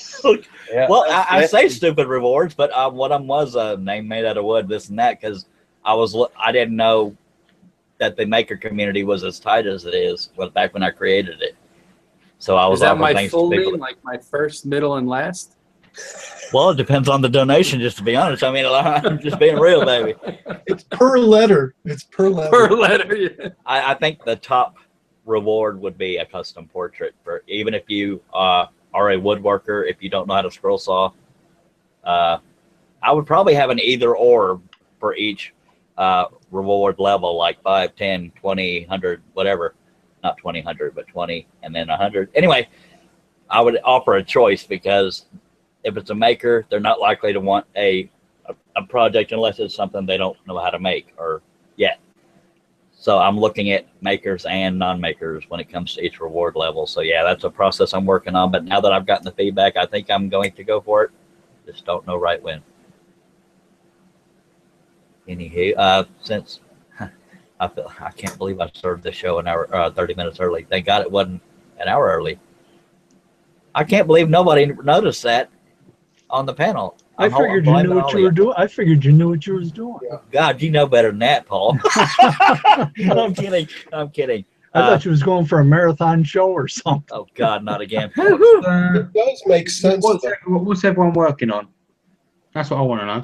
[SPEAKER 5] yeah.
[SPEAKER 1] well, I say stupid rewards, but one of them was a name made out of wood, this and that, because I didn't know that the maker community was as tight as it is. Well, back when I created it, so I was
[SPEAKER 8] Is that
[SPEAKER 1] offering
[SPEAKER 8] my
[SPEAKER 1] things
[SPEAKER 8] full
[SPEAKER 1] to people.
[SPEAKER 8] name, like my first, middle, and last?
[SPEAKER 1] Well, it depends on the donation, just to be honest. I mean, I'm just being real, baby.
[SPEAKER 3] It's per letter. It's per letter.
[SPEAKER 8] Per letter. Yeah.
[SPEAKER 1] I think the top reward would be a custom portrait for even if you are a woodworker. If you don't know how to scroll saw, I would probably have an either or for each reward level, like 5, 10, 20, 100, whatever. Not 20, 100, but 20 and then 100. Anyway, I would offer a choice because if it's a maker, they're not likely to want a project unless it's something they don't know how to make or yet. So I'm looking at makers and non-makers when it comes to each reward level. So yeah, that's a process I'm working on. But now that I've gotten the feedback, I think I'm going to go for it. Just don't know right when. Anywho, since I can't believe I started the show an hour, 30 minutes early. Thank God it wasn't an hour early. I can't believe nobody noticed that on the panel.
[SPEAKER 4] I figured you knew what you were doing. I figured you knew what you was doing.
[SPEAKER 1] God, you know better than that, Paul. I'm kidding. I'm kidding.
[SPEAKER 4] I thought you was going for a marathon show or something.
[SPEAKER 1] Oh God, not again.
[SPEAKER 3] It does make sense.
[SPEAKER 2] What's everyone working on? That's what I want to know.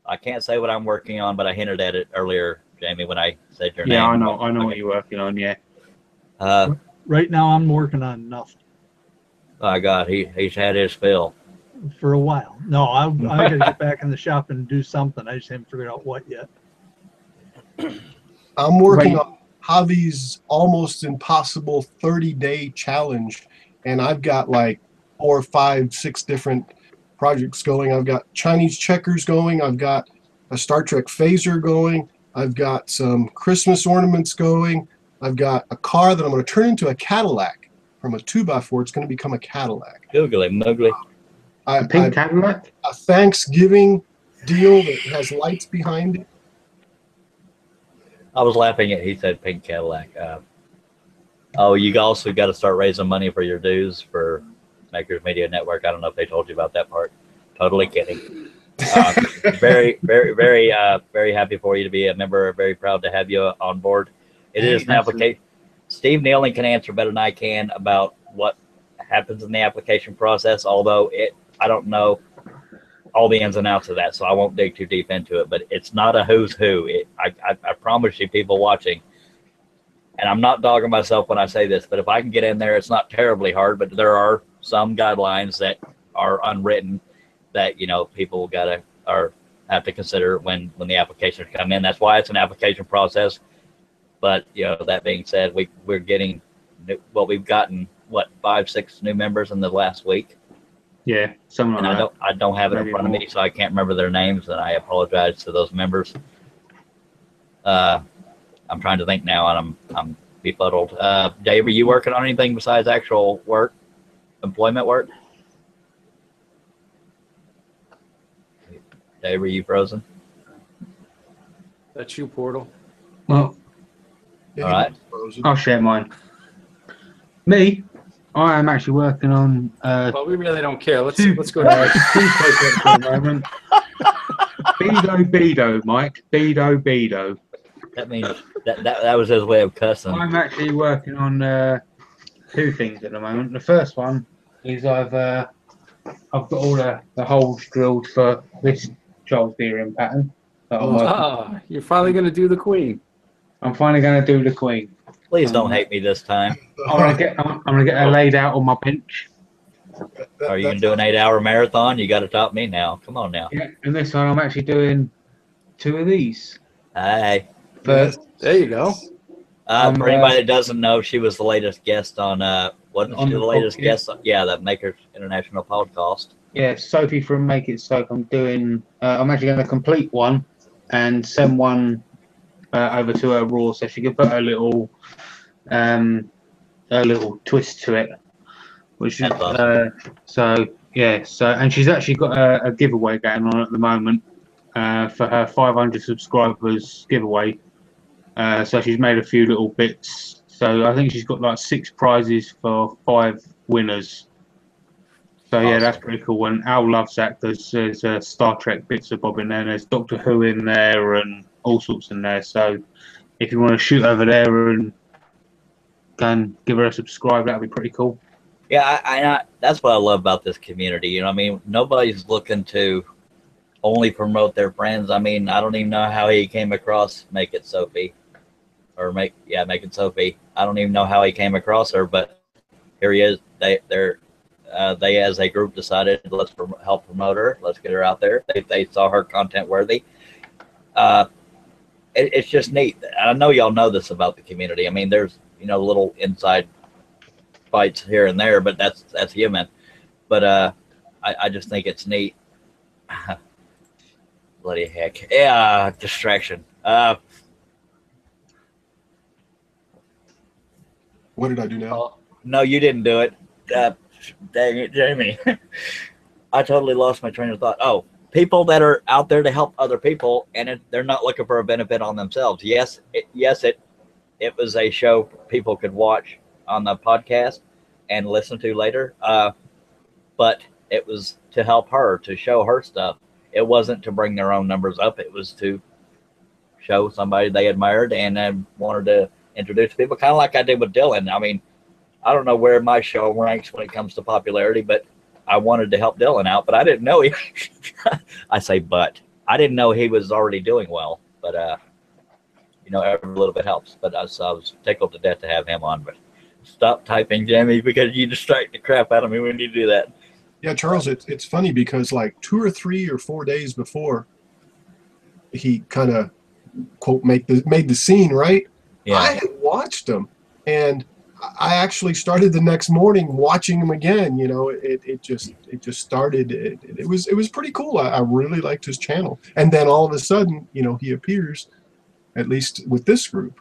[SPEAKER 1] I can't say what I'm working on, but I hinted at it earlier, Jamie, when I said your name.
[SPEAKER 2] Yeah, I know what you're working on. Yeah.
[SPEAKER 4] Right now, I'm working on nothing
[SPEAKER 1] Oh God, he's had his fill.
[SPEAKER 4] for a while. No, I got to get back in the shop and do something. I just haven't figured out what yet.
[SPEAKER 3] I'm working on Javi's almost impossible 30-day challenge, and I've got like 4, 5, 6 different projects going. I've got Chinese checkers going. I've got a Star Trek phaser going. I've got some Christmas ornaments going. I've got a car that I'm going to turn into a Cadillac. From a 2x4, it's going to become a Cadillac.
[SPEAKER 1] Googly moogly.
[SPEAKER 2] A pink Cadillac?
[SPEAKER 3] A Thanksgiving deal that has lights behind it.
[SPEAKER 1] I was laughing at he said pink Cadillac. Oh, you also got to start raising money for your dues for Makers Media Network. I don't know if they told you about that part. Totally kidding. Very, very, very, very happy for you to be a member. Very proud to have you on board. It is an application. Steve Nealing can answer better than I can about what happens in the application process, although I don't know all the ins and outs of that, so I won't dig too deep into it. But it's not a who's who. I promise you, people watching, and I'm not dogging myself when I say this, but if I can get in there, it's not terribly hard, but there are some guidelines that are unwritten that, you know, people have to consider when the applications come in. That's why it's an application process. But, you know, that being said, we're getting, we've gotten, 5, 6 new members in the last week.
[SPEAKER 2] Yeah, something like that.
[SPEAKER 1] I don't have it in front of me, so I can't remember their names, and I apologize to those members. I'm trying to think now, and I'm befuddled. Dave, are you working on anything besides actual work, employment work? Dave, are you frozen?
[SPEAKER 8] That's you, Portal.
[SPEAKER 2] Well,
[SPEAKER 1] all right.
[SPEAKER 2] I'll share mine. Me, I am actually working on.
[SPEAKER 8] Well, we really don't care. Let's go
[SPEAKER 2] ahead. For the moment. Bedo, Mike. Bedo.
[SPEAKER 1] That means that was his way of cussing.
[SPEAKER 2] I'm actually working on 2 things at the moment. The first one is I've I've got all the holes drilled for this Charles Deering pattern.
[SPEAKER 8] You're finally going to do the Queen.
[SPEAKER 2] I'm finally going to do the Queen.
[SPEAKER 1] Please don't hate me this time.
[SPEAKER 2] I'm gonna get her laid out on my bench.
[SPEAKER 1] Are you gonna do an 8-hour marathon? You got to top me now. Come on now.
[SPEAKER 2] Yeah, and this one I'm actually doing 2 of these.
[SPEAKER 1] Hey.
[SPEAKER 2] But
[SPEAKER 8] there you go.
[SPEAKER 1] For anybody that doesn't know, she was the latest guest on wasn't she the latest guest? Yeah, that Makers International podcast.
[SPEAKER 2] Yeah, Sophie from Make It Soak. I'm doing. I'm actually going to complete one and send one over to her raw, so she can put a little twist to it. Which is
[SPEAKER 1] awesome.
[SPEAKER 2] So yeah. So and she's actually got a giveaway going on at the moment for her 500 subscribers giveaway. So she's made a few little bits. So I think she's got like 6 prizes for 5 winners. So yeah, that's pretty cool. And Al loves that because there's Star Trek bits of Bob in there. There's Doctor Who in there and all sorts in there. So if you want to shoot over there and go and give her a subscribe, that'd be pretty cool.
[SPEAKER 1] Yeah, I that's what I love about this community. You know, I mean, nobody's looking to only promote their friends. I mean, I don't even know how he came across Make It Sophie. Make It Sophie. I don't even know how he came across her, but here he is. They as a group decided let's help promote her. Let's get her out there. They saw her content worthy. It's just neat. I know y'all know this about the community. I mean, there's little inside fights here and there, but that's human. But I just think it's neat. Bloody heck! Yeah, distraction.
[SPEAKER 3] What did I do now?
[SPEAKER 1] No, you didn't do it. Dang it, Jamie. I totally lost my train of thought. Oh, people that are out there to help other people, and they're not looking for a benefit on themselves. Yes, it was a show people could watch on the podcast and listen to later. But it was to help her, to show her stuff. It wasn't to bring their own numbers up. It was to show somebody they admired and wanted to introduce people, kind of like I did with Dylan. I mean, I don't know where my show ranks when it comes to popularity, but I wanted to help Dylan out, but I didn't know he I didn't know he was already doing well, but every little bit helps. But I was tickled to death to have him on. But stop typing, Jamie, because you distract the crap out of me when you do that.
[SPEAKER 3] Yeah, Charles, it's funny because like 2 or 3 or 4 days before he kind of quote made the scene, right?
[SPEAKER 1] Yeah.
[SPEAKER 3] I had watched him, and I actually started the next morning watching him again. It just started. It was pretty cool. I really liked his channel, and then all of a sudden, he appears, at least with this group.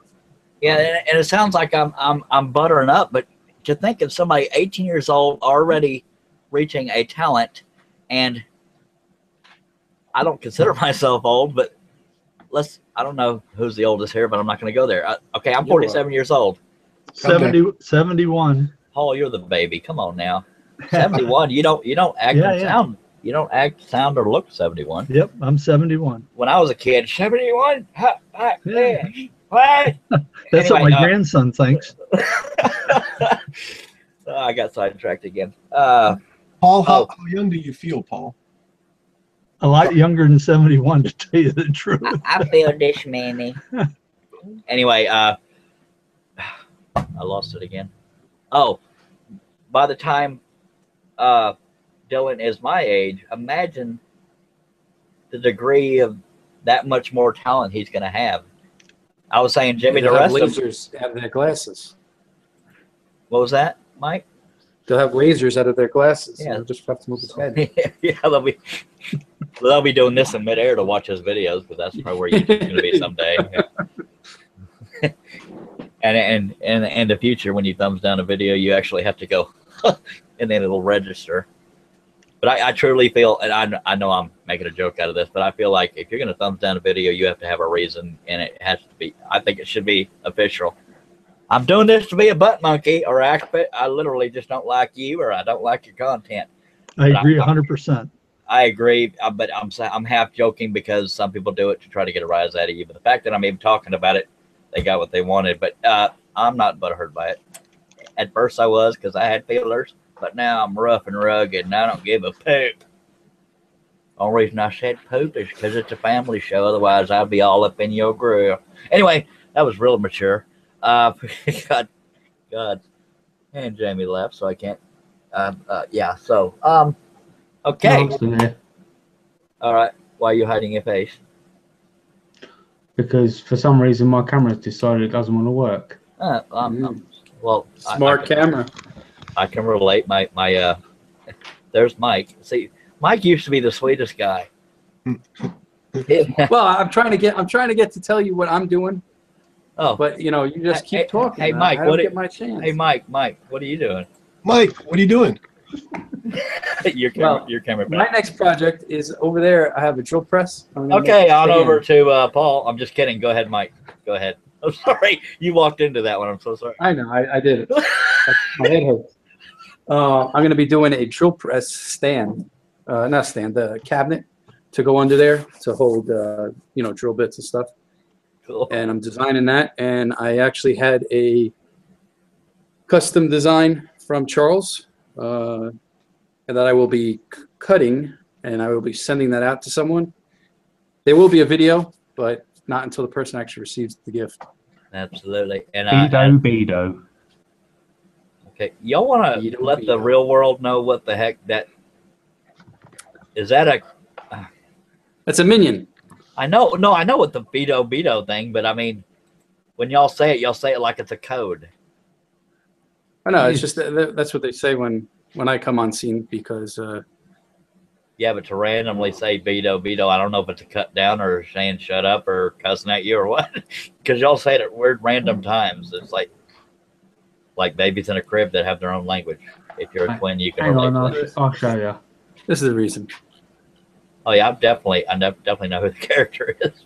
[SPEAKER 1] Yeah, and it sounds like I'm buttering up, but to think of somebody 18 years old already reaching a talent, and I don't consider myself old, but I don't know who's the oldest here, but I'm not going to go there. Okay, I'm 47 years old.
[SPEAKER 4] 71.
[SPEAKER 1] Paul, you're the baby. Come on now. 71. You don't act sound. You don't act, sound, or look 71.
[SPEAKER 4] Yep, I'm 71.
[SPEAKER 1] When I was a kid, 71. What?
[SPEAKER 4] That's what my grandson thinks.
[SPEAKER 1] I got sidetracked again.
[SPEAKER 3] Paul, how young do you feel, Paul?
[SPEAKER 4] A lot younger than 71, to tell you the truth.
[SPEAKER 1] I feel this, Manny. Anyway, I lost it again. Oh, by the time Dylan is my age, imagine the degree of that much more talent he's going to have. I was saying, Jimmy, the rest
[SPEAKER 8] lasers out of their glasses.
[SPEAKER 1] What was that, Mike?
[SPEAKER 8] They'll have lasers out of their glasses.
[SPEAKER 1] Yeah,
[SPEAKER 8] they'll just have to move his head.
[SPEAKER 1] Yeah, they'll be doing this in midair to watch his videos, because that's probably where you're going to be someday. And in the future, when you thumbs down a video, you actually have to go, and then it'll register. But I truly feel, and I know I'm making a joke out of this, but I feel like if you're going to thumbs down a video, you have to have a reason, and it has to be. I think it should be official. I'm doing this to be a butt monkey, or I literally just don't like you, or I don't like your content.
[SPEAKER 4] I agree 100%. I
[SPEAKER 1] agree, but I'm half joking because some people do it to try to get a rise out of you. But the fact that I'm even talking about it, they got what they wanted. But I'm not butthurt by it. At first I was, because I had feelers. but now I'm rough and rugged, and I don't give a poop. Only reason I said poop is because it's a family show. Otherwise, I'd be all up in your grill. Anyway, that was real mature. God, and Jamie left, so I can't. Yeah. So, okay.
[SPEAKER 2] No,
[SPEAKER 1] All right. Why are you hiding your face?
[SPEAKER 2] because for some reason my camera's decided it doesn't want to work.
[SPEAKER 1] Well,
[SPEAKER 8] Smart camera.
[SPEAKER 1] I can relate. My there's Mike. See, Mike used to be the sweetest guy.
[SPEAKER 8] Well, I'm trying to get to tell you what I'm doing.
[SPEAKER 1] Oh,
[SPEAKER 8] but you know, you just keep talking.
[SPEAKER 1] Hey, Mike,
[SPEAKER 8] I don't get my chance.
[SPEAKER 1] Hey, Mike, what are you doing?
[SPEAKER 3] Mike, what are you doing?
[SPEAKER 1] your camera back.
[SPEAKER 8] My next project is over there. I have a drill press.
[SPEAKER 1] Okay, on over to Paul. I'm just kidding. Go ahead, Mike. Go ahead. I'm sorry. You walked into that one. I'm so sorry.
[SPEAKER 8] I know. I did it. My head hurts. I'm going to be doing a drill press stand. Not stand, the cabinet to go under there to hold, you know, drill bits and stuff.
[SPEAKER 1] Cool.
[SPEAKER 8] And I'm designing that. And I actually had a custom design from Charles that I will be cutting, and I will be sending that out to someone. There will be a video, but not until the person actually receives the gift.
[SPEAKER 1] Absolutely. And
[SPEAKER 2] Bedo.
[SPEAKER 1] Okay, y'all want to let the real world know what the heck that is? That a?
[SPEAKER 8] That's a minion.
[SPEAKER 1] I know. No, I know what the Bedo thing, but I mean, when y'all say it like it's a code.
[SPEAKER 8] I know. It's just that's what they say when I come on scene because.
[SPEAKER 1] Yeah, but to randomly say Bedo, I don't know if it's a cut down or saying shut up or cussing at you or what, because y'all say it at weird random times. It's like babies in a crib that have their own language. If you're a twin, you can relate to that.
[SPEAKER 2] I'll show you.
[SPEAKER 8] This is the reason.
[SPEAKER 1] Oh yeah, I definitely know who the character is.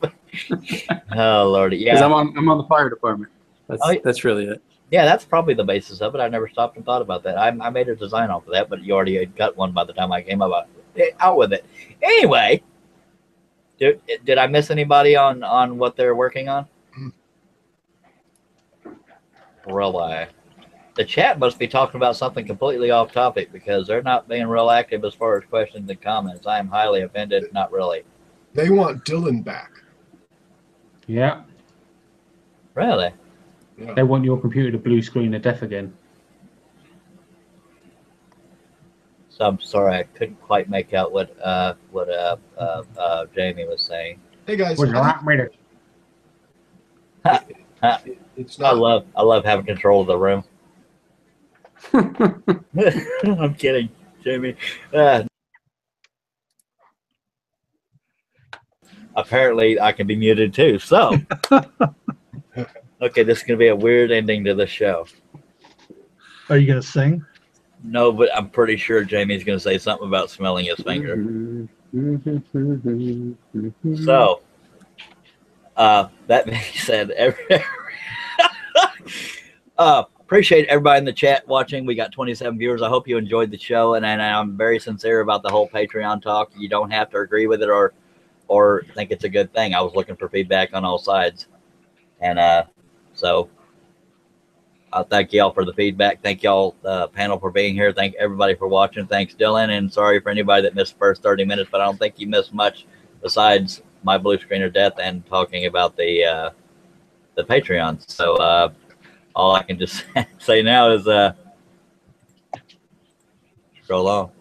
[SPEAKER 1] Oh Lordy, yeah.
[SPEAKER 8] Because I'm on the fire department. That's really it.
[SPEAKER 1] Yeah, that's probably the basis of it. I never stopped and thought about that. I made a design off of that, but you already had got one by the time I came out with it. Anyway, did I miss anybody on what they're working on? Really? The chat must be talking about something completely off topic because they're not being real active as far as questions and comments. I am highly offended. Not really.
[SPEAKER 3] They want Dylan back.
[SPEAKER 2] Yeah.
[SPEAKER 1] Really?
[SPEAKER 3] Yeah.
[SPEAKER 2] They want your computer to blue screen to death again.
[SPEAKER 1] So I'm sorry, I couldn't quite make out what Jamie was saying.
[SPEAKER 3] Hey guys.
[SPEAKER 2] Would you like me to?
[SPEAKER 3] It's not.
[SPEAKER 1] I love having control of the room. I'm kidding, Jamie. Apparently, I can be muted too. So, okay, this is going to be a weird ending to the show.
[SPEAKER 4] Are you going to sing?
[SPEAKER 1] No, but I'm pretty sure Jamie's going to say something about smelling his finger. So, that being said, appreciate everybody in the chat watching. We got 27 viewers. I hope you enjoyed the show, and I'm very sincere about the whole Patreon talk. You don't have to agree with it or think it's a good thing. I was looking for feedback on all sides, and so I'll thank y'all for the feedback. Thank y'all, panel, for being here. Thank everybody for watching. Thanks, Dylan, and sorry for anybody that missed the first 30 minutes, but I don't think you missed much besides my blue screen of death and talking about the Patreon. So all I can just say now is scroll on.